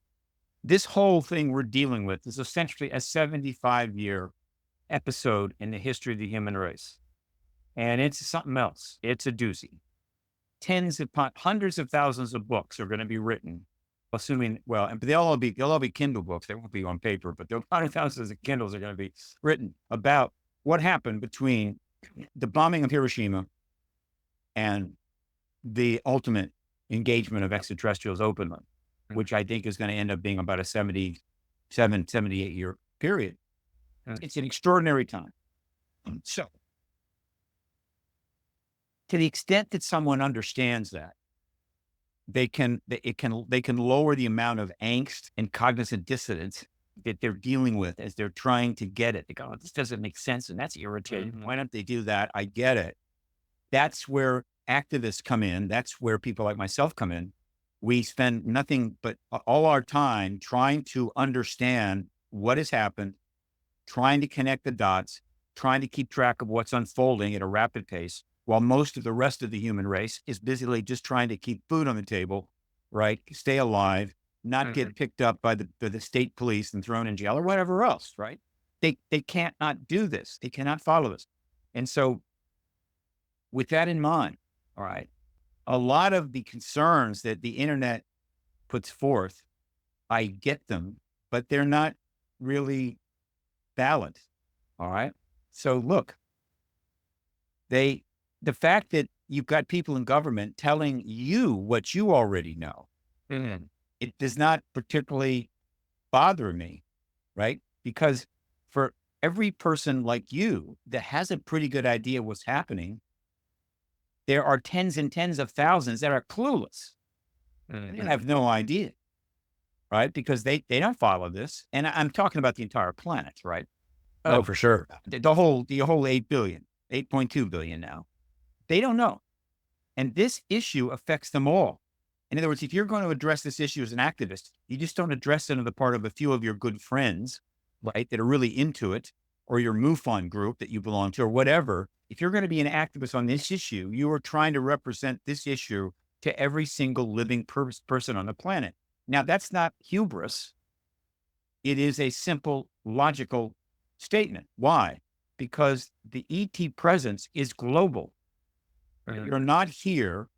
this whole thing we're dealing with is essentially a 75-year episode in the history of the human race. And it's something else. It's a doozy. Hundreds of thousands of books are going to be written, assuming, but they'll all be Kindle books. They won't be on paper, but there are thousands of Kindles are going to be written about what happened between the bombing of Hiroshima and the ultimate engagement of extraterrestrials openly, which I think is going to end up being about a 78-year period. It's an extraordinary time. So, to the extent that someone understands that, they can lower the amount of angst and cognizant dissonance that they're dealing with as they're trying to get it. They go, this doesn't make sense, and that's irritating. Why don't they do that? I get it. That's where activists come in. That's where people like myself come in. We spend nothing but all our time trying to understand what has happened, trying to connect the dots, trying to keep track of what's unfolding at a rapid pace, while most of the rest of the human race is busily just trying to keep food on the table, right? Stay alive, not get picked up by the state police and thrown in jail or whatever else, right? They can't not do this. They cannot follow this. And so with that in mind, all right, a lot of the concerns that the internet puts forth, I get them, but they're not really valid. All right. So look, the fact that you've got people in government telling you what you already know, it does not particularly bother me, right? Because for every person like you that has a pretty good idea what's happening, there are tens and tens of thousands that are clueless and have no idea, right? Because they don't follow this. And I'm talking about the entire planet, right? Oh, for sure. The whole 8 billion, 8.2 billion now. They don't know. And this issue affects them all. In other words, if you're going to address this issue as an activist, you just don't address it on the part of a few of your good friends right, that are really into it, or your MUFON group that you belong to, or whatever, if you're going to be an activist on this issue, you are trying to represent this issue to every single living person on the planet. Now, that's not hubris. It is a simple, logical statement. Why? Because the ET presence is global. You're not here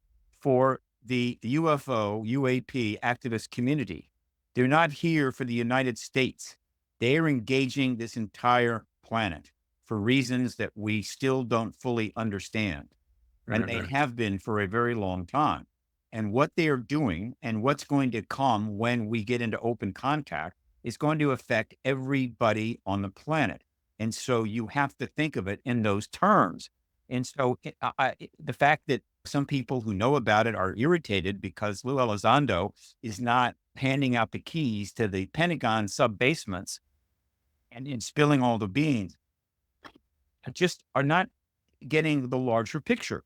for the UFO, UAP activist community. They're not here for the United States. They are engaging this entire planet for reasons that we still don't fully understand. And they have been for a very long time. And what they are doing and what's going to come when we get into open contact is going to affect everybody on the planet. And so you have to think of it in those terms. And so the fact that some people who know about it are irritated because Lou Elizondo is not handing out the keys to the Pentagon sub-basements and spilling all the beans just are not getting the larger picture.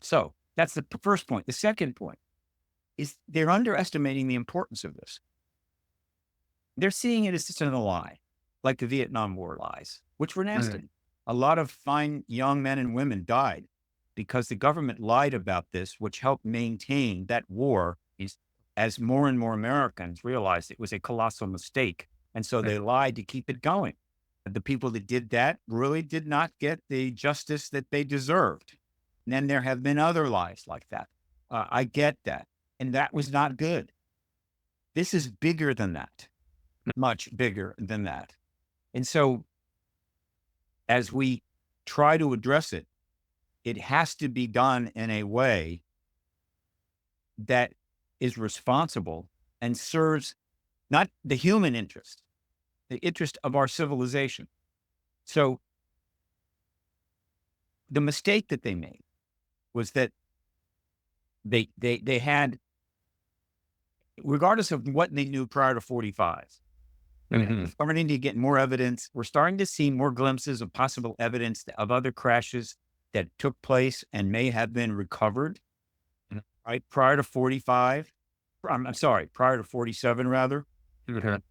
So that's the first point. The second point is they're underestimating the importance of this. They're seeing it as just another lie, like the Vietnam War lies, which were nasty. A lot of fine young men and women died because the government lied about this, which helped maintain that war as more and more Americans realized it was a colossal mistake. And so they lied to keep it going. The people that did that really did not get the justice that they deserved. And then there have been other lies like that. I get that. And that was not good. This is bigger than that, much bigger than that. And so as we try to address it, it has to be done in a way that is responsible and serves not the human interest, the interest of our civilization. So the mistake that they made was that they had, regardless of what they knew prior to 45, starting to get more evidence. We're starting to see more glimpses of possible evidence of other crashes that took place and may have been recovered, right? Prior to 45, I'm sorry, prior to 47 rather.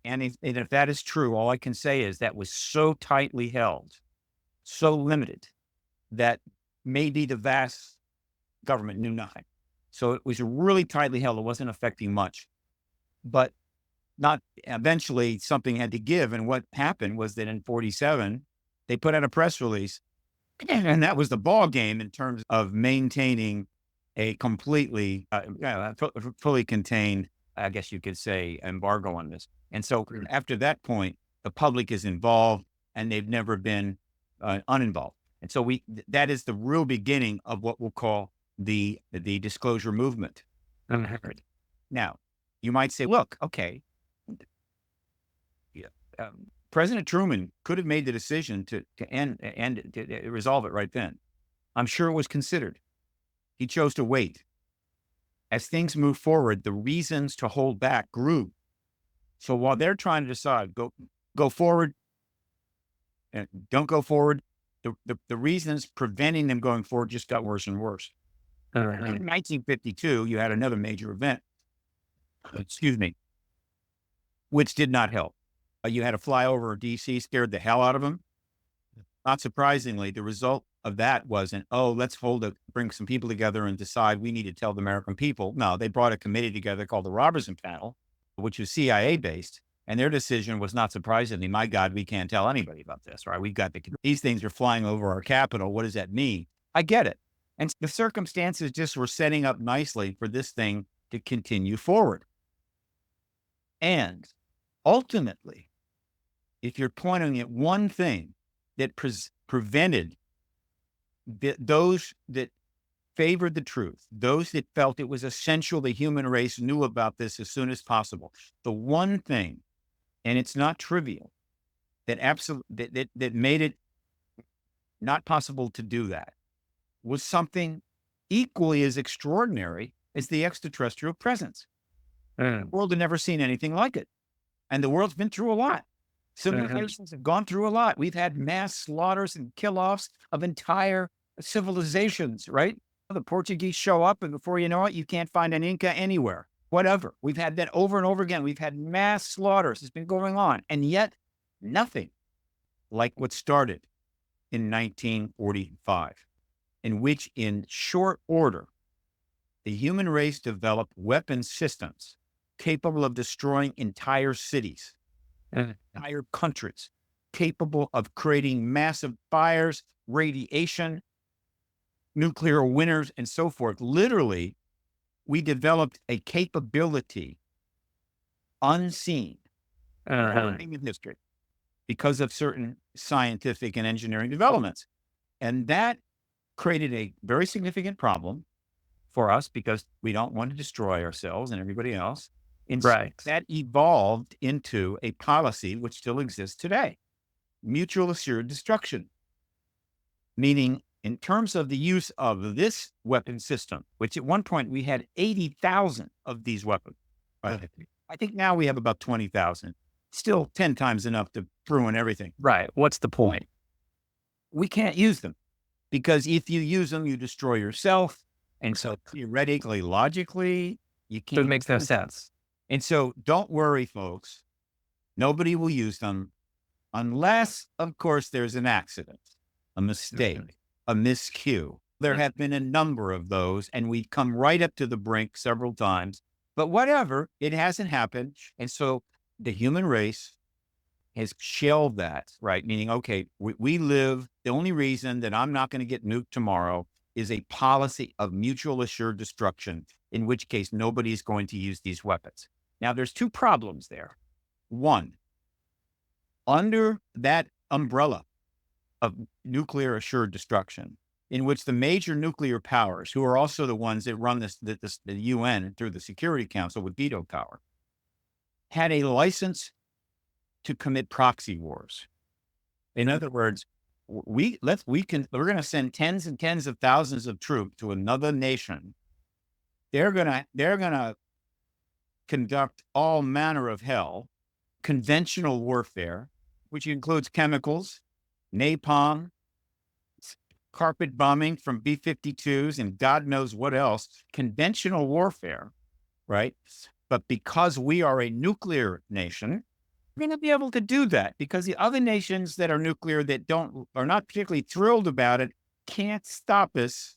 And if that is true, all I can say is that was so tightly held, so limited, that maybe the vast government knew nothing. So it was really tightly held. It wasn't affecting much. But not eventually something had to give. And what happened was that in 47, they put out a press release, and that was the ball game in terms of maintaining a completely, fully contained, I guess you could say, embargo on this. And so after that point, the public is involved and they've never been uninvolved. And so that is the real beginning of what we'll call the disclosure movement. Now, you might say, look, okay, President Truman could have made the decision to resolve it right then. I'm sure it was considered. He chose to wait. As things move forward, the reasons to hold back grew. So while they're trying to decide, go forward and don't go forward, the reasons preventing them going forward just got worse and worse. In 1952, you had another major event, which did not help. You had a flyover of DC, scared the hell out of them. Not surprisingly, the result of that wasn't, let's bring some people together and decide we need to tell the American people. No, they brought a committee together called the Robertson Panel, which was CIA based. And their decision was, not surprisingly, my God, we can't tell anybody about this, right? We've got these things are flying over our Capitol. What does that mean? I get it. And the circumstances just were setting up nicely for this thing to continue forward. And ultimately, if you're pointing at one thing that prevented those that favored the truth, those that felt it was essential the human race knew about this as soon as possible, the one thing, and it's not trivial, that made it not possible to do that was something equally as extraordinary as the extraterrestrial presence. The world had never seen anything like it. And the world's been through a lot. Civilizations have gone through a lot. We've had mass slaughters and kill-offs of entire civilizations, right? The Portuguese show up, and before you know it, you can't find an Inca anywhere, whatever. We've had that over and over again. We've had mass slaughters. It's been going on. And yet nothing like what started in 1945, in which in short order, the human race developed weapon systems capable of destroying entire cities, entire countries, capable of creating massive fires, radiation, nuclear winters, and so forth. Literally, we developed a capability unseen in history because of certain scientific and engineering developments. And that created a very significant problem for us because we don't want to destroy ourselves and everybody else. And so that evolved into a policy which still exists today, mutual assured destruction, meaning in terms of the use of this weapon system, which at one point we had 80,000 of these weapons. Right? I think now we have about 20,000, still 10 times enough to ruin everything. Right. What's the point? We can't use them because if you use them, you destroy yourself. And so theoretically, logically, you can't. So it makes no sense. And so don't worry, folks. Nobody will use them unless, of course, there's an accident, a mistake, a miscue. There have been a number of those, and we've come right up to the brink several times. But whatever, it hasn't happened. And so the human race has shelved that, right? Meaning, okay, we live, the only reason that I'm not going to get nuked tomorrow is a policy of mutual assured destruction, in which case nobody's going to use these weapons. Now, there's two problems there. One, under that umbrella of nuclear assured destruction, in which the major nuclear powers, who are also the ones that run the UN through the Security Council with veto power, had a license to commit proxy wars. In other words, we're going to send tens and tens of thousands of troops to another nation. They're going to conduct all manner of hell, conventional warfare, which includes chemicals, napalm, carpet bombing from B-52s, and God knows what else, conventional warfare, right? But because we are a nuclear nation, we're going to be able to do that because the other nations that are nuclear that are not particularly thrilled about it can't stop us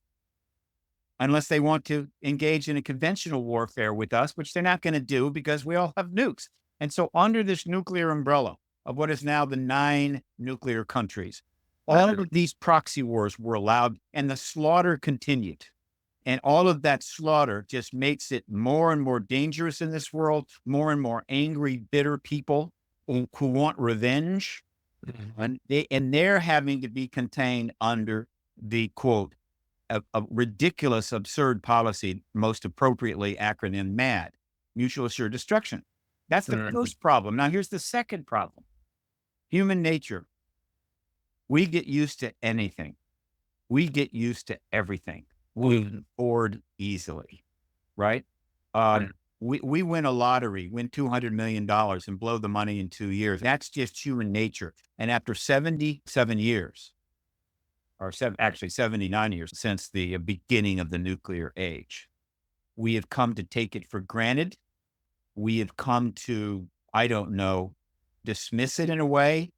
unless they want to engage in a conventional warfare with us, which they're not going to do because we all have nukes. And so under this nuclear umbrella of what is now the 9 nuclear countries, all of these proxy wars were allowed and the slaughter continued. And all of that slaughter just makes it more and more dangerous in this world, more and more angry, bitter people who want revenge. And they're having to be contained under the, quote, a ridiculous, absurd policy, most appropriately acronym MAD, mutual assured destruction. That's the first problem. Now, here's the second problem. Human nature. We get used to anything. We get used to everything. We afford easily, right? We win a lottery, win $200 million and blow the money in 2 years. That's just human nature. And after 77 years, or actually 79 years since the beginning of the nuclear age, we have come to take it for granted. We have come to, I don't know, dismiss it in a way,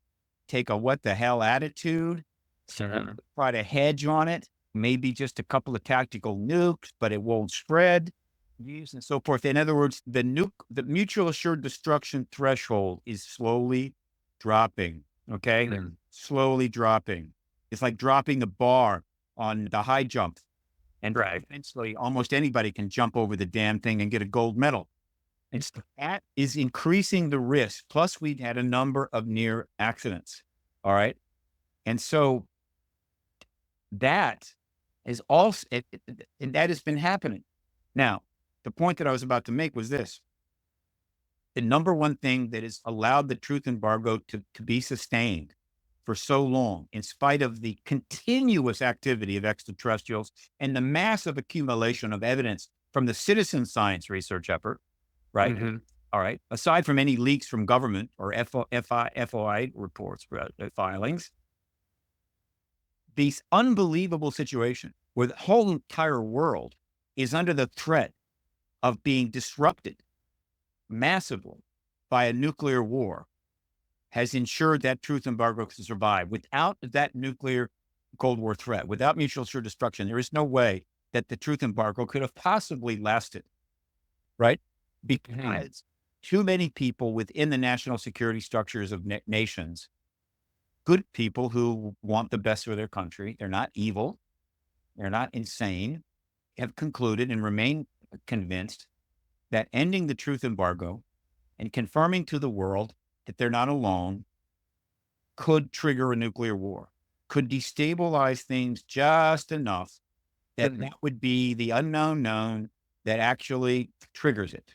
take a what the hell attitude, try to hedge on it, maybe just a couple of tactical nukes, but it won't spread, and so forth. In other words, the mutual assured destruction threshold is slowly dropping, okay? Slowly dropping. It's like dropping the bar on the high jump. And eventually, almost anybody can jump over the damn thing and get a gold medal. And that is increasing the risk. Plus, we've had a number of near accidents. All right. And so that is also, and that has been happening. Now, the point that I was about to make was this. The number one thing that has allowed the truth embargo to be sustained for so long, in spite of the continuous activity of extraterrestrials and the massive accumulation of evidence from the citizen science research effort, right? All right. Aside from any leaks from government or FOI reports, filings, this unbelievable situation where the whole entire world is under the threat of being disrupted massively by a nuclear war has ensured that truth embargo can survive. Without that nuclear Cold War threat, without mutual assured destruction, there is no way that the truth embargo could have possibly lasted, right? Because too many people within the national security structures of nations, good people who want the best for their country, they're not evil, they're not insane, have concluded and remain convinced that ending the truth embargo and confirming to the world that they're not alone could trigger a nuclear war, could destabilize things just enough that that would be the unknown known that actually triggers it.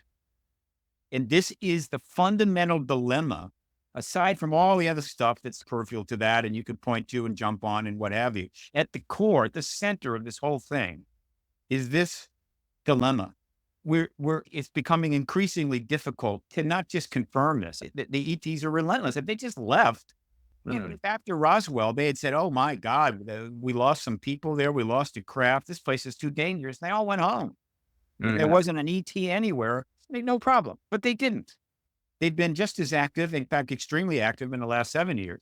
And this is the fundamental dilemma, aside from all the other stuff that's peripheral to that, and you could point to and jump on and what have you. At the core, at the center of this whole thing is this dilemma. It's becoming increasingly difficult to not just confirm this. The ETs are relentless. If they just left, if after Roswell, they had said, oh my God, we lost some people there. We lost a craft. This place is too dangerous. They all went home. There wasn't an ET anywhere. No problem. But they didn't. They've been just as active, in fact, extremely active in the last 7 years.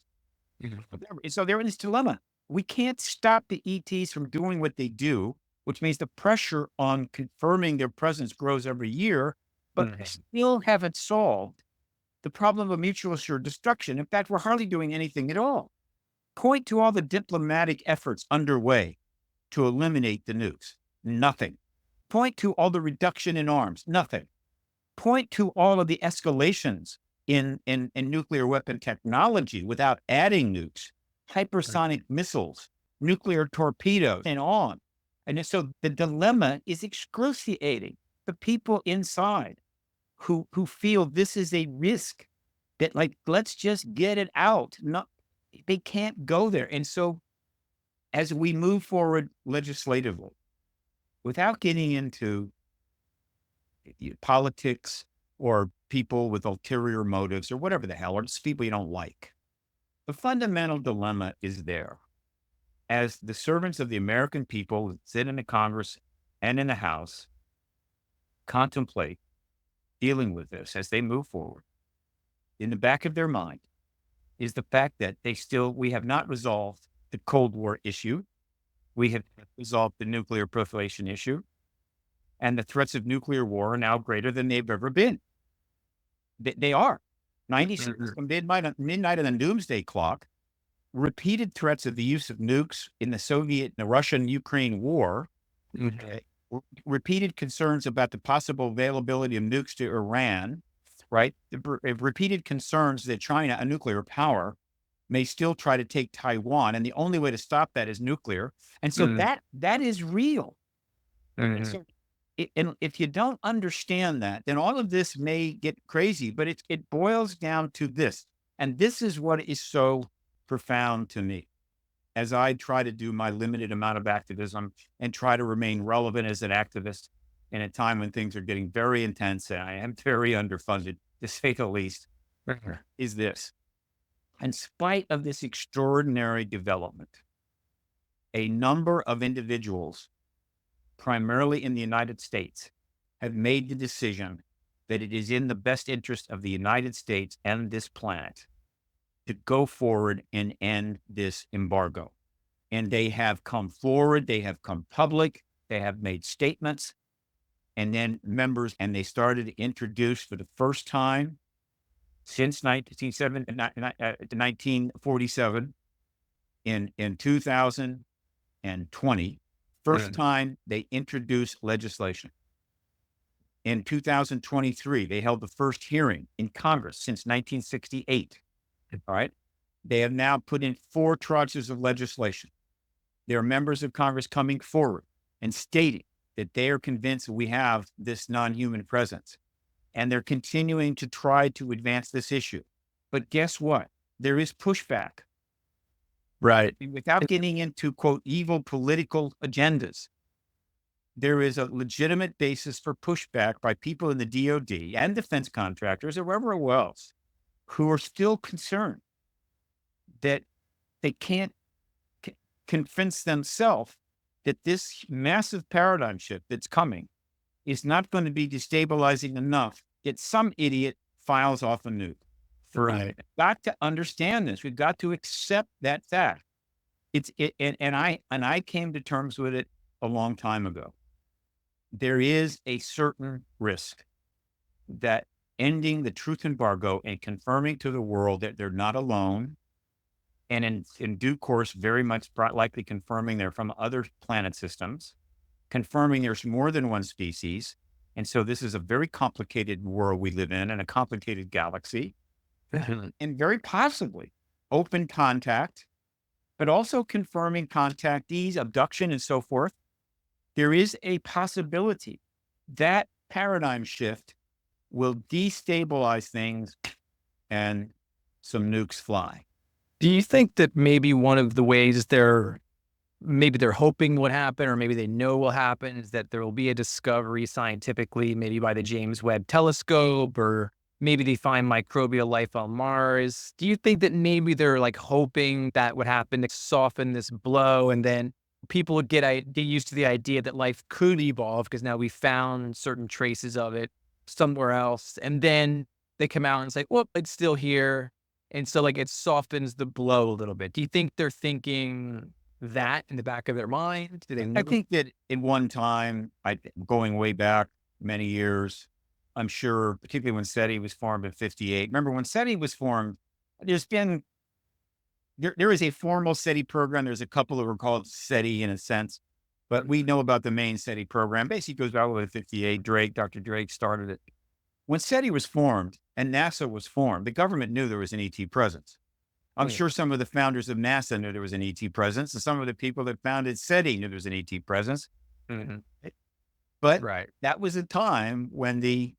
So they're in this dilemma. We can't stop the ETs from doing what they do, which means the pressure on confirming their presence grows every year, but we still haven't solved the problem of mutual assured destruction. In fact, we're hardly doing anything at all. Point to all the diplomatic efforts underway to eliminate the nukes. Nothing. Point to all the reduction in arms. Nothing. Point to all of the escalations in nuclear weapon technology without adding nukes, hypersonic missiles, nuclear torpedoes, and on. And so the dilemma is excruciating. The people inside who feel this is a risk, that like, let's just get it out. They can't go there. And so as we move forward legislatively, without getting into politics or people with ulterior motives or whatever the hell, or just people you don't like, the fundamental dilemma is there. As the servants of the American people who sit in the Congress and in the House contemplate dealing with this as they move forward, in the back of their mind is the fact that we have not resolved the Cold War issue. We have resolved the nuclear proliferation issue, and the threats of nuclear war are now greater than they've ever been. They are. 96, midnight of the doomsday clock, repeated threats of the use of nukes in the Russian-Ukraine war, repeated concerns about the possible availability of nukes to Iran, right? Repeated concerns that China, a nuclear power, may still try to take Taiwan, and the only way to stop that is nuclear. And so that is real. And so, and if you don't understand that, then all of this may get crazy, but it boils down to this. And this is what is so profound to me as I try to do my limited amount of activism and try to remain relevant as an activist in a time when things are getting very intense and I am very underfunded, to say the least, is this. In spite of this extraordinary development, a number of individuals, primarily in the United States, have made the decision that it is in the best interest of the United States and this planet to go forward and end this embargo. And they have come forward, they have come public, they have made statements, and then they started to introduce for the first time since 1947, in 2020, first time they introduced legislation. In 2023, they held the first hearing in Congress since 1968. All right. They have now put in 4 tranches of legislation. There are members of Congress coming forward and stating that they are convinced we have this non-human presence. And they're continuing to try to advance this issue. But guess what? There is pushback. Right. Without getting into, quote, evil political agendas, there is a legitimate basis for pushback by people in the DOD and defense contractors or wherever else who are still concerned that they can't convince themselves that this massive paradigm shift that's coming is not going to be destabilizing enough that some idiot files off a nuke. Right. Got to understand this. We've got to accept that fact. And I came to terms with it a long time ago. There is a certain risk that ending the truth embargo and confirming to the world that they're not alone, and in due course, very much likely confirming they're from other planet systems, confirming there's more than one species. And so this is a very complicated world we live in and a complicated galaxy, and very possibly open contact, but also confirming contactees, abduction, and so forth. There is a possibility that paradigm shift will destabilize things and some nukes fly. Do you think that maybe one of the ways maybe they're hoping would happen, or maybe they know will happen, is that there will be a discovery scientifically, maybe by the James Webb Telescope, or maybe they find microbial life on Mars? Do you think that maybe they're like hoping that would happen to soften this blow, and then people would get used to the idea that life could evolve because now we found certain traces of it somewhere else, and then they come out and say, "Well, it's still here," and so like it softens the blow a little bit. Do you think they're thinking that in the back of their mind? Do they I think that in one time, going way back many years, I'm sure, particularly when SETI was formed in 58. Remember when SETI was formed, there is a formal SETI program. There's a couple that were called SETI in a sense, but we know about the main SETI program. Basically goes back to 58. Dr. Drake started it. When SETI was formed and NASA was formed, the government knew there was an ET presence. I'm sure some of the founders of NASA knew there was an ET presence, and some of the people that founded SETI knew there was an ET presence. Mm-hmm. But Right. that was a time when the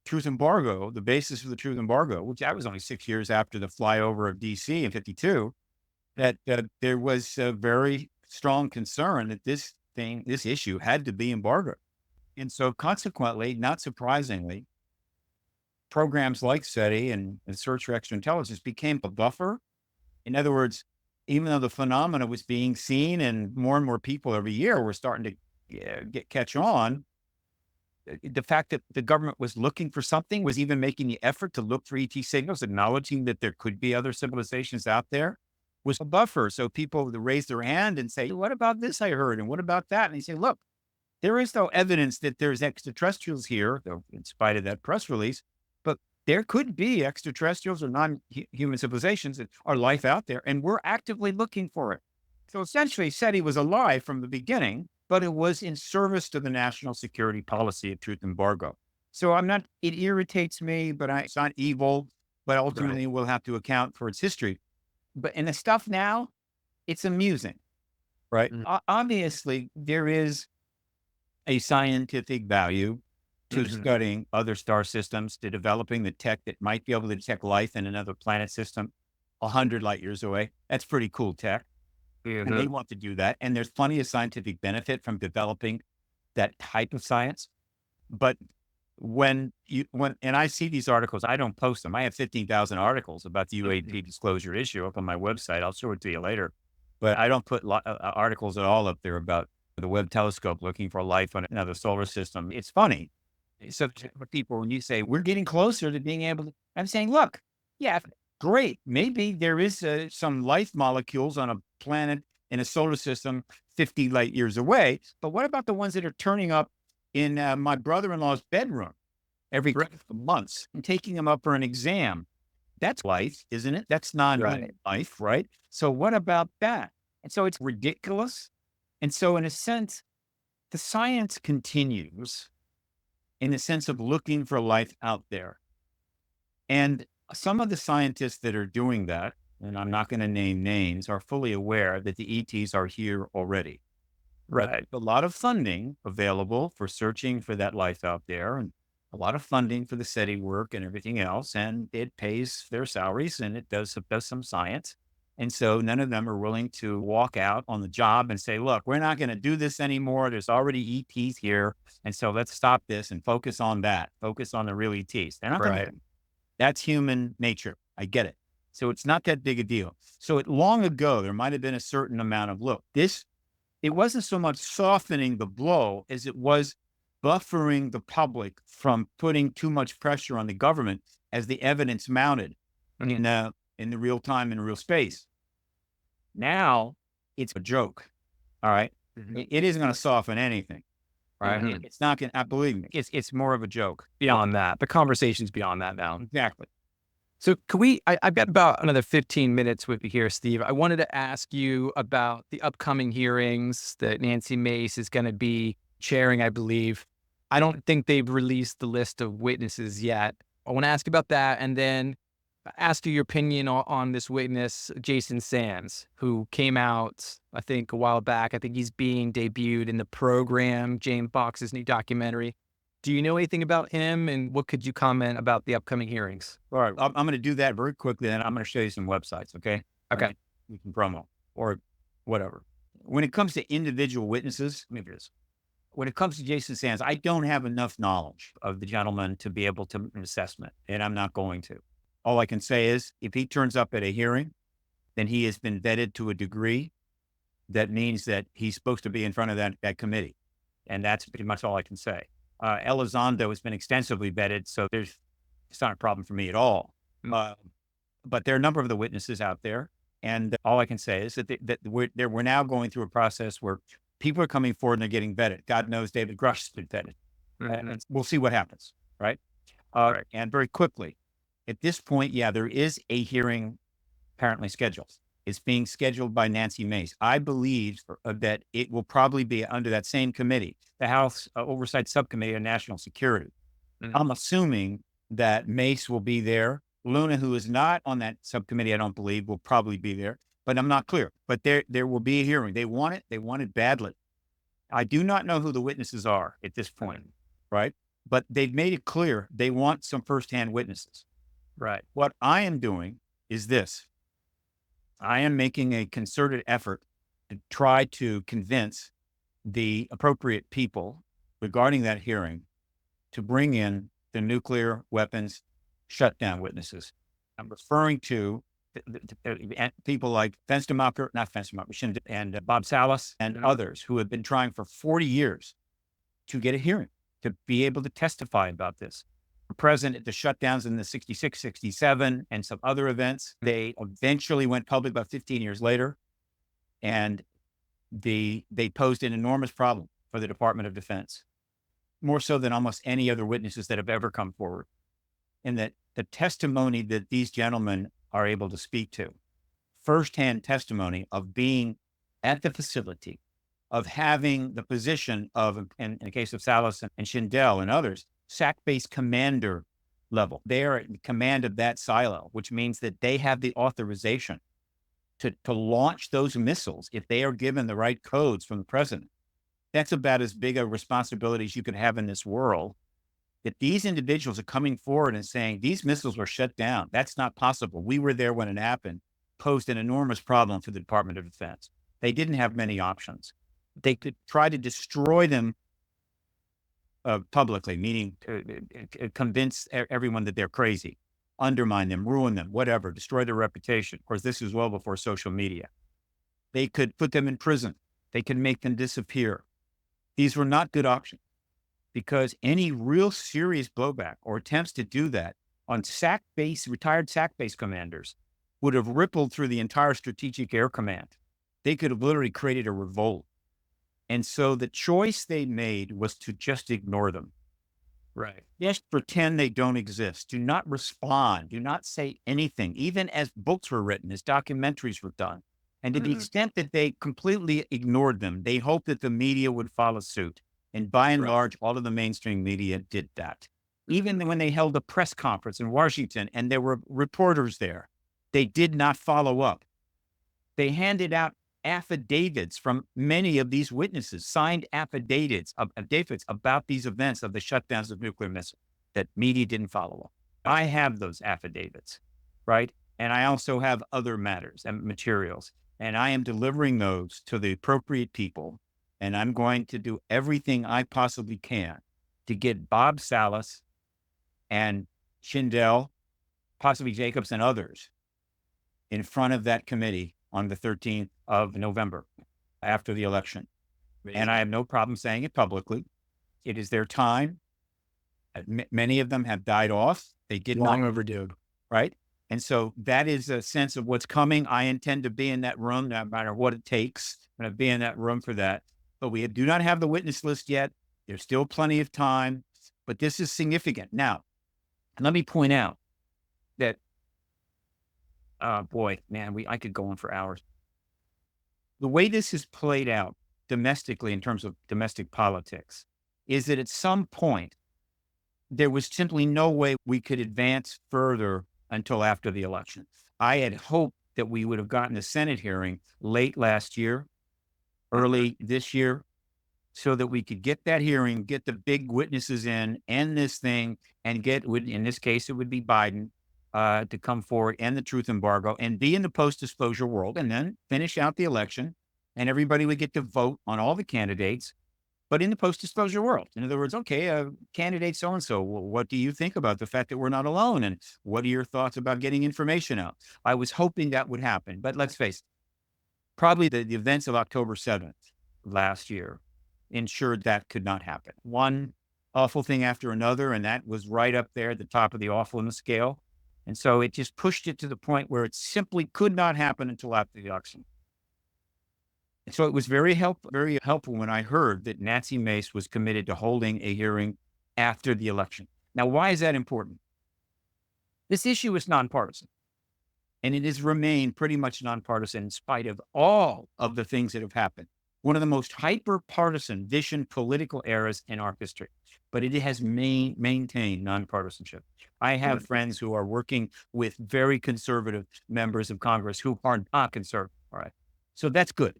truth embargo, the basis for the truth embargo, which that was only 6 years after the flyover of DC in 52, that there was a very strong concern that this issue had to be embargoed. And so consequently, not surprisingly, programs like SETI and Search for Extra Intelligence became a buffer. In other words, even though the phenomena was being seen and more people every year were starting to catch on, the fact that the government was looking for something, was even making the effort to look for ET signals, acknowledging that there could be other civilizations out there, was a buffer. So people would raise their hand and say, "What about this I heard? And what about that?" And they say, "Look, there is no evidence that there's extraterrestrials here," though in spite of that press release, but there could be extraterrestrials or non-human civilizations that are life out there, and we're actively looking for it. So essentially, SETI was a lie from the beginning, but it was in service to the national security policy of truth embargo. So it irritates me, but it's not evil, but ultimately we'll have to account for its history. But in the stuff now, it's amusing, right? Obviously, there is a scientific value to studying other star systems, to developing the tech that might be able to detect life in another planet system 100 light years away. That's pretty cool tech. And they want to do that. And there's plenty of scientific benefit from developing that type of science. But when I see these articles, I don't post them. I have 15,000 articles about the UAP disclosure issue up on my website. I'll show it to you later. But I don't put articles at all up there about the Webb telescope looking for life on another solar system. It's funny. So for people, when you say we're getting closer to being able to, I'm saying, look, yeah, great. Maybe there is some life molecules on a planet in a solar system 50 light years away. But what about the ones that are turning up in my brother-in-law's bedroom every couple of months and taking them up for an exam? That's life, isn't it? That's non-life, right? So what about that? And so it's ridiculous. And so in a sense, the science continues in the sense of looking for life out there. And some of the scientists that are doing that, and I'm not going to name names, are fully aware that the ETs are here already. Right. A lot of funding available for searching for that life out there, and a lot of funding for the SETI work and everything else. And it pays their salaries and it does some science. And so none of them are willing to walk out on the job and say, look, we're not going to do this anymore. There's already ETs here. And so let's stop this and focus on that. Focus on the real ETs. They're not going to. That's human nature. I get it. So it's not that big a deal. So long ago, there might have been a certain amount of, look, it wasn't so much softening the blow as it was buffering the public from putting too much pressure on the government as the evidence mounted. in the real time and real space. Now it's a joke. All right. It isn't going to soften anything. Right. It's not going to, believe me, it's more of a joke. Beyond that, the conversation's beyond that now. Exactly. So I've got about another 15 minutes with you here, Steve. I wanted to ask you about the upcoming hearings that Nancy Mace is going to be chairing, I believe. I don't think they've released the list of witnesses yet. I want to ask about that, and then ask you your opinion on this witness, Jason Sands, who came out, I think, a while back. I think he's being debuted in the program, James Fox's new documentary. Do you know anything about him, and what could you comment about the upcoming hearings? All right. I'm going to do that very quickly, and I'm going to show you some websites, okay? Okay. You can promo or whatever. When it comes to individual witnesses, maybe it is. When it comes to Jason Sands, I don't have enough knowledge of the gentleman to be able to make an assessment, and I'm not going to. All I can say is if he turns up at a hearing, then he has been vetted to a degree that means that he's supposed to be in front of that committee. And that's pretty much all I can say. Elizondo has been extensively vetted, so it's not a problem for me at all. But there are a number of the witnesses out there. And all I can say is that we're now going through a process where people are coming forward and they're getting vetted. God knows David Grush has been vetted. And we'll see what happens, right? And very quickly, at this point, there is a hearing apparently scheduled. It's being scheduled by Nancy Mace. I believe that it will probably be under that same committee, the House Oversight Subcommittee on National Security. I'm assuming that Mace will be there. Luna, who is not on that subcommittee, I don't believe, will probably be there, but I'm not clear. But there will be a hearing. They want it. They want it badly. I do not know who the witnesses are at this point, right? But they've made it clear they want some firsthand witnesses. Right. What I am doing is this. I am making a concerted effort to try to convince the appropriate people regarding that hearing to bring in the nuclear weapons shutdown witnesses. I'm referring to people like and Bob Salas and others who have been trying for 40 years to get a hearing, to be able to testify about this. Present at the shutdowns in the 66, 67, and some other events. They eventually went public about 15 years later, and they posed an enormous problem for the Department of Defense, more so than almost any other witnesses that have ever come forward. And that the testimony that these gentlemen are able to speak to, firsthand testimony of being at the facility, of having the position of, in the case of Salas and Schindel and others, SAC-based commander level. They are in command of that silo, which means that they have the authorization to launch those missiles if they are given the right codes from the president. That's about as big a responsibility as you could have in this world. That these individuals are coming forward and saying, these missiles were shut down. That's not possible. We were there when it happened, posed an enormous problem for the Department of Defense. They didn't have many options. They could try to destroy them publicly, meaning convince everyone that they're crazy, undermine them, ruin them, whatever, destroy their reputation. Of course, this is well before social media. They could put them in prison. They could make them disappear. These were not good options because any real serious blowback or attempts to do that on retired SAC-based commanders would have rippled through the entire Strategic Air Command. They could have literally created a revolt. And so the choice they made was to just ignore them. Right. Just pretend they don't exist. Do not respond. Do not say anything, even as books were written, as documentaries were done. And to the extent that they completely ignored them, they hoped that the media would follow suit. And by and large, all of the mainstream media did that. Even when they held a press conference in Washington and there were reporters there, they did not follow up. They handed out affidavits from many of these witnesses, signed affidavits about these events of the shutdowns of nuclear missiles that media didn't follow up. I have those affidavits, right? And I also have other matters and materials, and I am delivering those to the appropriate people. And I'm going to do everything I possibly can to get Bob Salas and Schindel, possibly Jacobs and others in front of that committee on the 13th of November after the election. Amazing. And I have no problem saying it publicly. It is their time. Many of them have died off. They did long overdue. Right? And so that is a sense of what's coming. I intend to be in that room, no matter what it takes. I'm going to be in that room for that. But we do not have the witness list yet. There's still plenty of time, but this is significant. Now, let me point out that, boy, man, I could go on for hours. The way this is played out domestically in terms of domestic politics is that at some point, there was simply no way we could advance further until after the election. I had hoped that we would have gotten a Senate hearing late last year, early this year, so that we could get that hearing, get the big witnesses in, end this thing, and in this case, it would be Biden to come forward, end the truth embargo, and be in the post-disclosure world, and then finish out the election, and everybody would get to vote on all the candidates, but in the post-disclosure world. In other words, okay, candidate so-and-so, what do you think about the fact that we're not alone? And what are your thoughts about getting information out? I was hoping that would happen, but let's face it, probably the events of October 7th last year ensured that could not happen. One awful thing after another, and that was right up there at the top of the awful in the scale. And so it just pushed it to the point where it simply could not happen until after the election. And so it was very helpful when I heard that Nancy Mace was committed to holding a hearing after the election. Now, why is that important? This issue is nonpartisan, and it has remained pretty much nonpartisan in spite of all of the things that have happened. One of the most hyper-partisan vision political eras in our history, but it has maintained nonpartisanship. I have friends who are working with very conservative members of Congress who are not conservative. All right. So that's good.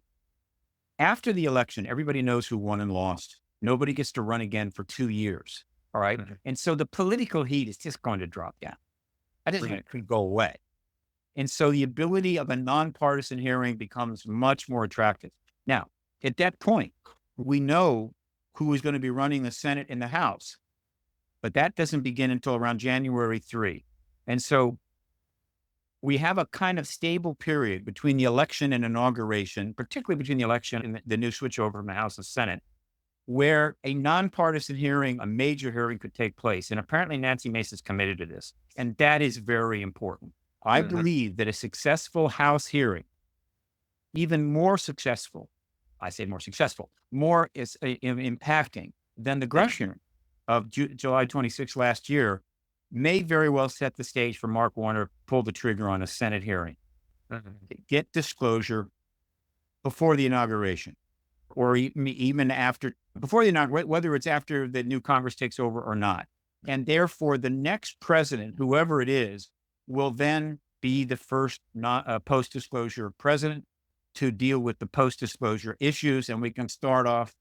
After the election, everybody knows who won and lost. Nobody gets to run again for 2 years. All right. And so the political heat is just going to drop down. I just think it could go away. And so the ability of a nonpartisan hearing becomes much more attractive. Now, at that point, we know who is going to be running the Senate and the House, but that doesn't begin until around January 3. And so we have a kind of stable period between the election and inauguration, particularly between the election and the new switchover from the House and Senate, where a nonpartisan hearing, a major hearing could take place. And apparently Nancy Mace is committed to this. And that is very important. I believe that a successful House hearing, even more successful, I say more successful, more is impacting than the Grush hearing of July 26 last year, may very well set the stage for Mark Warner to pull the trigger on a Senate hearing. Get disclosure before the inauguration, or even after, before the inauguration, whether it's after the new Congress takes over or not. And therefore, the next president, whoever it is, will then be the first post-disclosure president to deal with the post-disclosure issues, and we can start off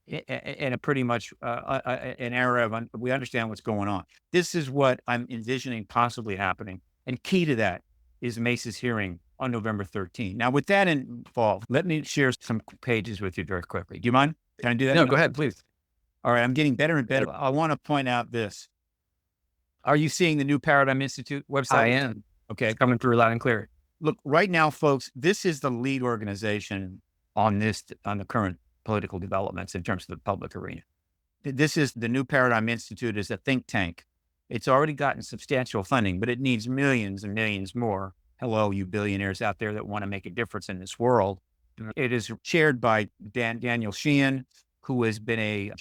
in a pretty much an era of, we understand what's going on. This is what I'm envisioning possibly happening. And key to that is Mace's hearing on November 13. Now, with that involved, let me share some pages with you very quickly. Do you mind? Can I do that? No, go ahead, please. All right, I'm getting better and better. I want to point out this. Are you seeing the New Paradigm Institute website? I am. Okay. It's coming through loud and clear. Look, right now, folks, this is the lead organization on the current political developments in terms of the public arena. This is the New Paradigm Institute is a think tank. It's already gotten substantial funding, but it needs millions and millions more. Hello, you billionaires out there that want to make a difference in this world. It is chaired by Daniel Sheehan, who has been a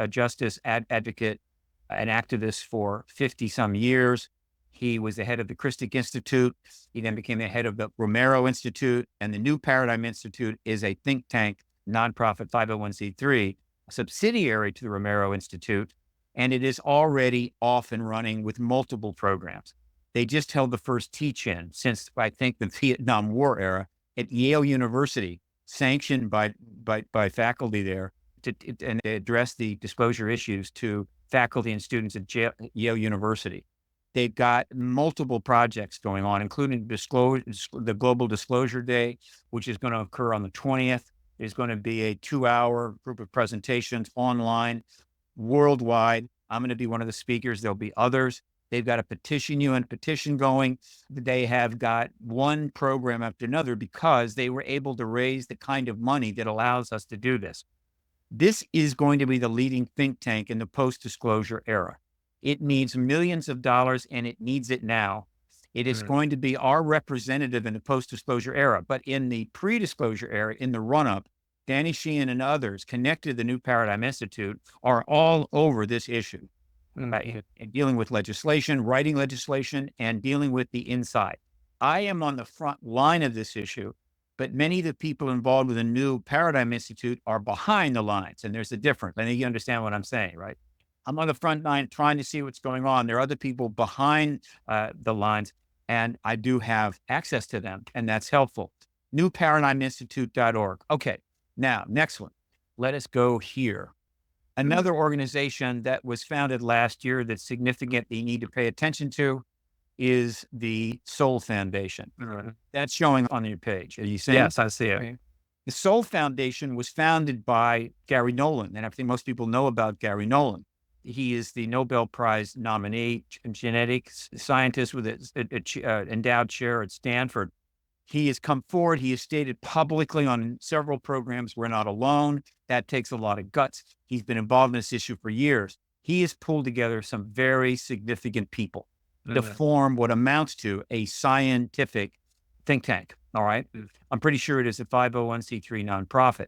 justice advocate, an activist for 50-some years. He was the head of the Christic Institute. He then became the head of the Romero Institute. And the New Paradigm Institute is a think tank, nonprofit 501c3, a subsidiary to the Romero Institute. And it is already off and running with multiple programs. They just held the first teach-in since, I think, the Vietnam War era at Yale University, sanctioned by faculty there to address the disclosure issues to faculty and students at Yale University. They've got multiple projects going on, including the Global Disclosure Day, which is going to occur on the 20th. There's going to be a 2-hour group of presentations online, worldwide. I'm going to be one of the speakers. There'll be others. They've got a UN petition going. They have got one program after another because they were able to raise the kind of money that allows us to do this. This is going to be the leading think tank in the post-disclosure era. It needs millions of dollars, and it needs it now. It is going to be our representative in the post-disclosure era. But in the pre-disclosure era, in the run-up, Danny Sheehan and others connected to the New Paradigm Institute are all over this issue, and dealing with legislation, writing legislation, and dealing with the inside. I am on the front line of this issue, but many of the people involved with the New Paradigm Institute are behind the lines, and there's a difference. I think you understand what I'm saying, right? I'm on the front line trying to see what's going on. There are other people behind the lines, and I do have access to them, and that's helpful. newparadigminstitute.org. Okay, now, next one. Let us go here. Another organization that was founded last year that's significant that you need to pay attention to is the Soul Foundation. That's showing on your page. Are you seeing? Yes, I see it. The Soul Foundation was founded by Gary Nolan, and I think most people know about Gary Nolan. He is the Nobel Prize nominee, genetics scientist with an endowed chair at Stanford. He has come forward. He has stated publicly on several programs, we're not alone. That takes a lot of guts. He's been involved in this issue for years. He has pulled together some very significant people to form what amounts to a scientific think tank. All right. I'm pretty sure it is a 501c3 nonprofit.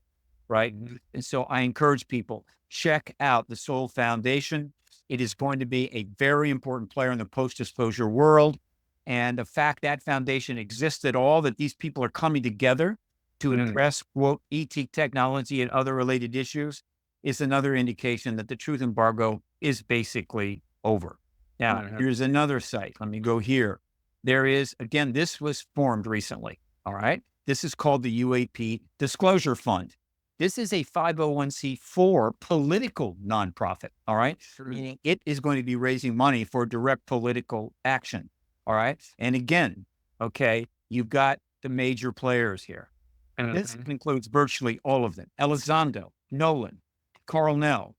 Right. And so I encourage people, check out the Soul Foundation. It is going to be a very important player in the post-disclosure world. And the fact that foundation exists at all, that these people are coming together to address, quote, ET technology and other related issues, is another indication that the truth embargo is basically over. Now, here's another site. Let me go here. There is, again, this was formed recently. All right. This is called the UAP Disclosure Fund. This is a 501c4 political nonprofit. All right. Meaning it is going to be raising money for direct political action. All right. And again, okay, you've got the major players here. And this includes virtually all of them. Elizondo, Nolan, Carl Nell,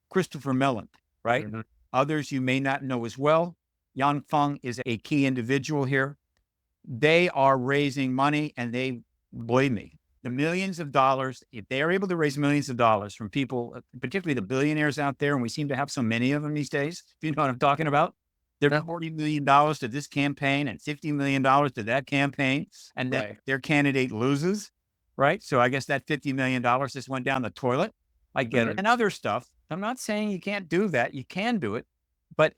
Christopher Mellon, right? Others you may not know as well. Yan Feng is a key individual here. They are raising money, and they, believe me, the millions of dollars, if they are able to raise millions of dollars from people, particularly the billionaires out there, and we seem to have so many of them these days, if you know what I'm talking about. They're $40 million to this campaign and $50 million to that campaign, and that their candidate loses, right? So I guess that $50 million just went down the toilet. I get it. And other stuff. I'm not saying you can't do that. You can do it, but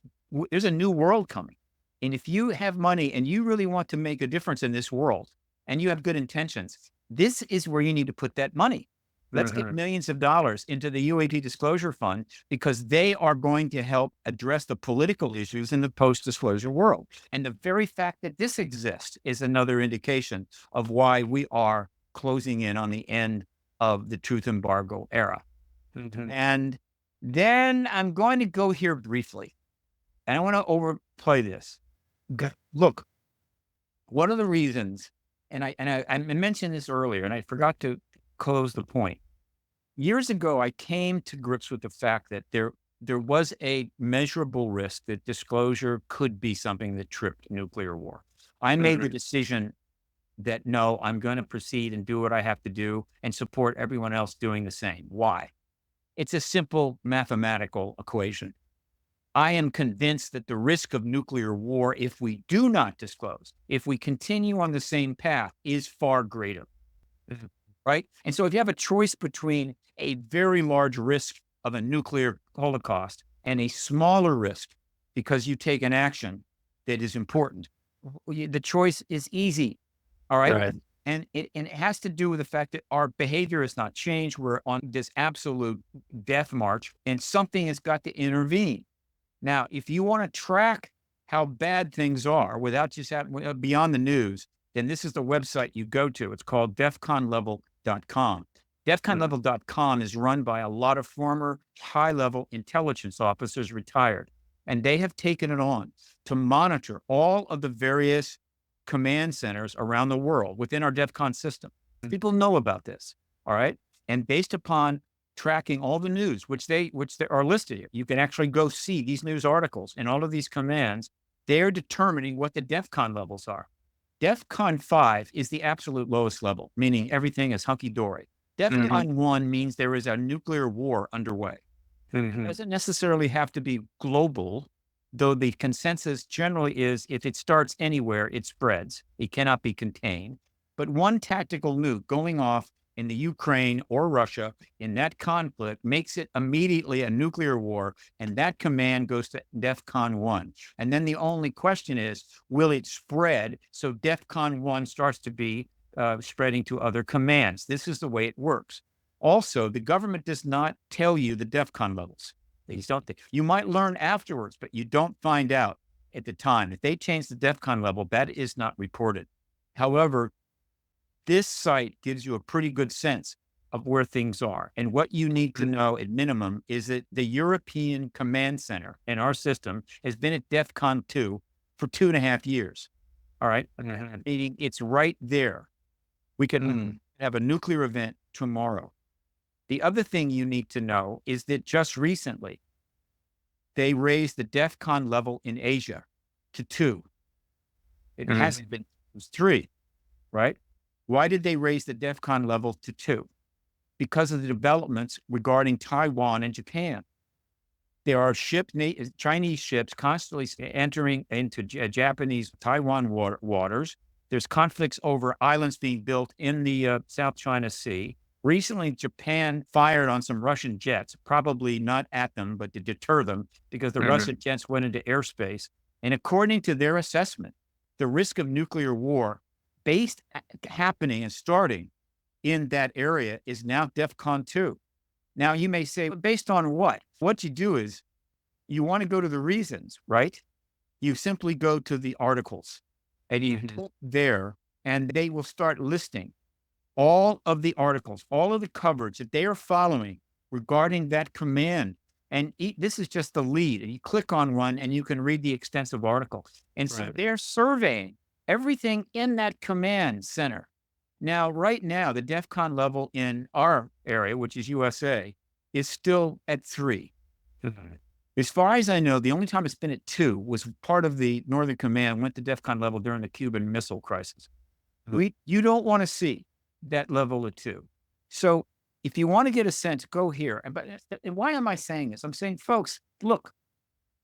there's a new world coming. And if you have money and you really want to make a difference in this world and you have good intentions, this is where you need to put that money. Let's get millions of dollars into the UAP Disclosure Fund, because they are going to help address the political issues in the post-disclosure world. And the very fact that this exists is another indication of why we are closing in on the end of the truth embargo era. And then I'm going to go here briefly, and I want to overplay this. Look, one of the reasons, and I mentioned this earlier, and I forgot to close the point. Years ago, I came to grips with the fact that there was a measurable risk that disclosure could be something that tripped nuclear war. I made the decision that, no, I'm going to proceed and do what I have to do and support everyone else doing the same. Why? It's a simple mathematical equation. I am convinced that the risk of nuclear war, if we do not disclose, if we continue on the same path, is far greater. Right? And so if you have a choice between a very large risk of a nuclear holocaust and a smaller risk because you take an action that is important, the choice is easy. All right. And it has to do with the fact that our behavior has not changed. We're on this absolute death march, and something has got to intervene. Now, if you want to track how bad things are without just having beyond the news, then this is the website you go to. It's called defconlevel.com. Defconlevel.com is run by a lot of former high-level intelligence officers retired, and they have taken it on to monitor all of the various command centers around the world within our DEFCON system. People know about this, all right? And based upon tracking all the news, which they are listed here, you can actually go see these news articles and all of these commands. They're determining what the DEFCON levels are. DEFCON 5 is the absolute lowest level, meaning everything is hunky-dory. DEFCON 1 means there is a nuclear war underway. It doesn't necessarily have to be global, though the consensus generally is if it starts anywhere, it spreads. It cannot be contained. But one tactical nuke going off in the Ukraine or Russia in that conflict makes it immediately a nuclear war, and that command goes to DEFCON 1. And then the only question is, will it spread? So DEFCON 1 starts to be spreading to other commands. This is the way it works. Also, the government does not tell you the DEFCON levels. They just don't. You might learn afterwards, but you don't find out at the time. If they change the DEFCON level, that is not reported. However, this site gives you a pretty good sense of where things are. And what you need to know at minimum is that the European Command Center in our system has been at DEFCON 2 for 2.5 years. All right. Meaning it's right there. We can have a nuclear event tomorrow. The other thing you need to know is that just recently, they raised the DEFCON level in Asia to 2. It hasn't been, it was 3, right? Why did they raise the DEFCON level to 2? Because of the developments regarding Taiwan and Japan. There are Chinese ships constantly entering into Japanese Taiwan waters. There's conflicts over islands being built in the South China Sea. Recently, Japan fired on some Russian jets, probably not at them, but to deter them, because the Russian jets went into airspace. And according to their assessment, the risk of nuclear war happening and starting in that area is now DEFCON 2. Now, you may say, based on what? What you do is you want to go to the reasons, right? You simply go to the articles and you click there, and they will start listing all of the articles, all of the coverage that they are following regarding that command. And this is just the lead. And you click on one and you can read the extensive article. And so they're surveying everything in that command center. Now, right now, the DEFCON level in our area, which is USA, is still at 3. As far as I know, the only time it's been at 2 was part of the Northern Command went to DEFCON level during the Cuban Missile Crisis. You don't want to see that level of 2. So if you want to get a sense, go here. And why am I saying this? I'm saying, folks, look,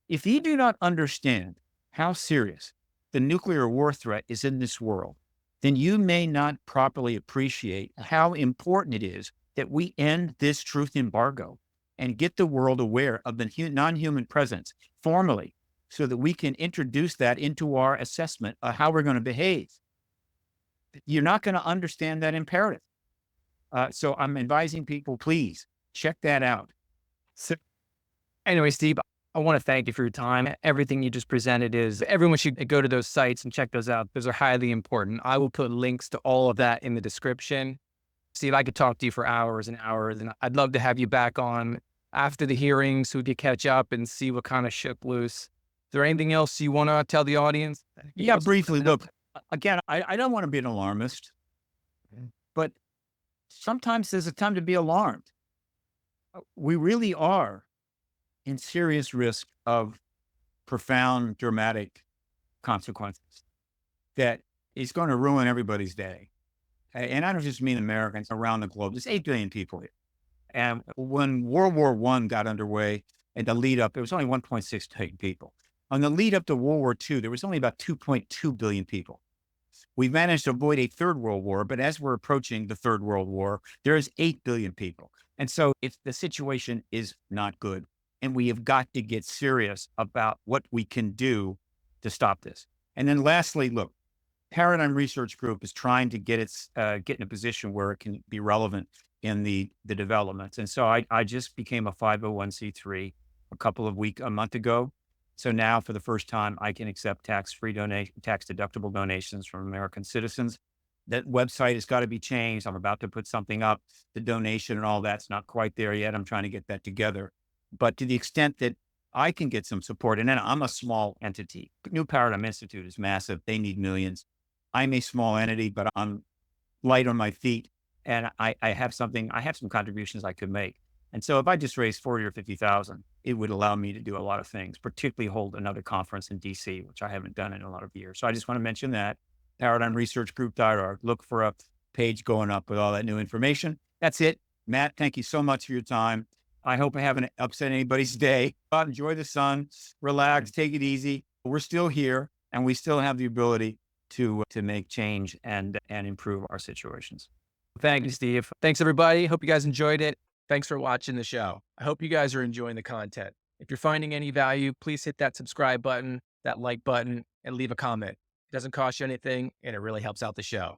if you do not understand how serious the nuclear war threat is in this world, then you may not properly appreciate how important it is that we end this truth embargo and get the world aware of the non-human presence formally so that we can introduce that into our assessment of how we're going to behave. You're not going to understand that imperative. So I'm advising people, please check that out. So anyway, Steve, I want to thank you for your time. Everything you just presented everyone should go to those sites and check those out. Those are highly important. I will put links to all of that in the description. Steve, I could talk to you for hours and hours, and I'd love to have you back on after the hearings so we could catch up and see what kind of shook loose. Is there anything else you want to tell the audience? Yeah, briefly. Look, again, I don't want to be an alarmist, but sometimes there's a time to be alarmed. We really are in serious risk of profound, dramatic consequences that is going to ruin everybody's day. And I don't just mean Americans around the globe. There's 8 billion people here. And when World War I got underway and the lead up, there was only 1.6 billion people. On the lead up to World War II, there was only about 2.2 billion people. We managed to avoid a third world war, but as we're approaching the third world war, there's 8 billion people. And so the situation is not good. And we have got to get serious about what we can do to stop this. And then lastly, look, Paradigm Research Group is trying to get in a position where it can be relevant in the developments. And so I just became a 501c3 a month ago. So now for the first time, I can accept tax-free tax-deductible donations from American citizens. That website has got to be changed. I'm about to put something up. The donation and all that's not quite there yet. I'm trying to get that together. But to the extent that I can get some support, and then I'm a small entity. New Paradigm Institute is massive. They need millions. I'm a small entity, but I'm light on my feet. And I have some contributions I could make. And so if I just raised 40 or 50,000, it would allow me to do a lot of things, particularly hold another conference in DC, which I haven't done in a lot of years. So I just want to mention that, paradigmresearchgroup.org. Look for a page going up with all that new information. That's it. Matt, thank you so much for your time. I hope I haven't upset anybody's day. Go out, enjoy the sun, relax, take it easy. We're still here, and we still have the ability to make change and improve our situations. Thank you, Steve. Thanks, everybody. Hope you guys enjoyed it. Thanks for watching the show. I hope you guys are enjoying the content. If you're finding any value, please hit that subscribe button, that like button, and leave a comment. It doesn't cost you anything, and it really helps out the show.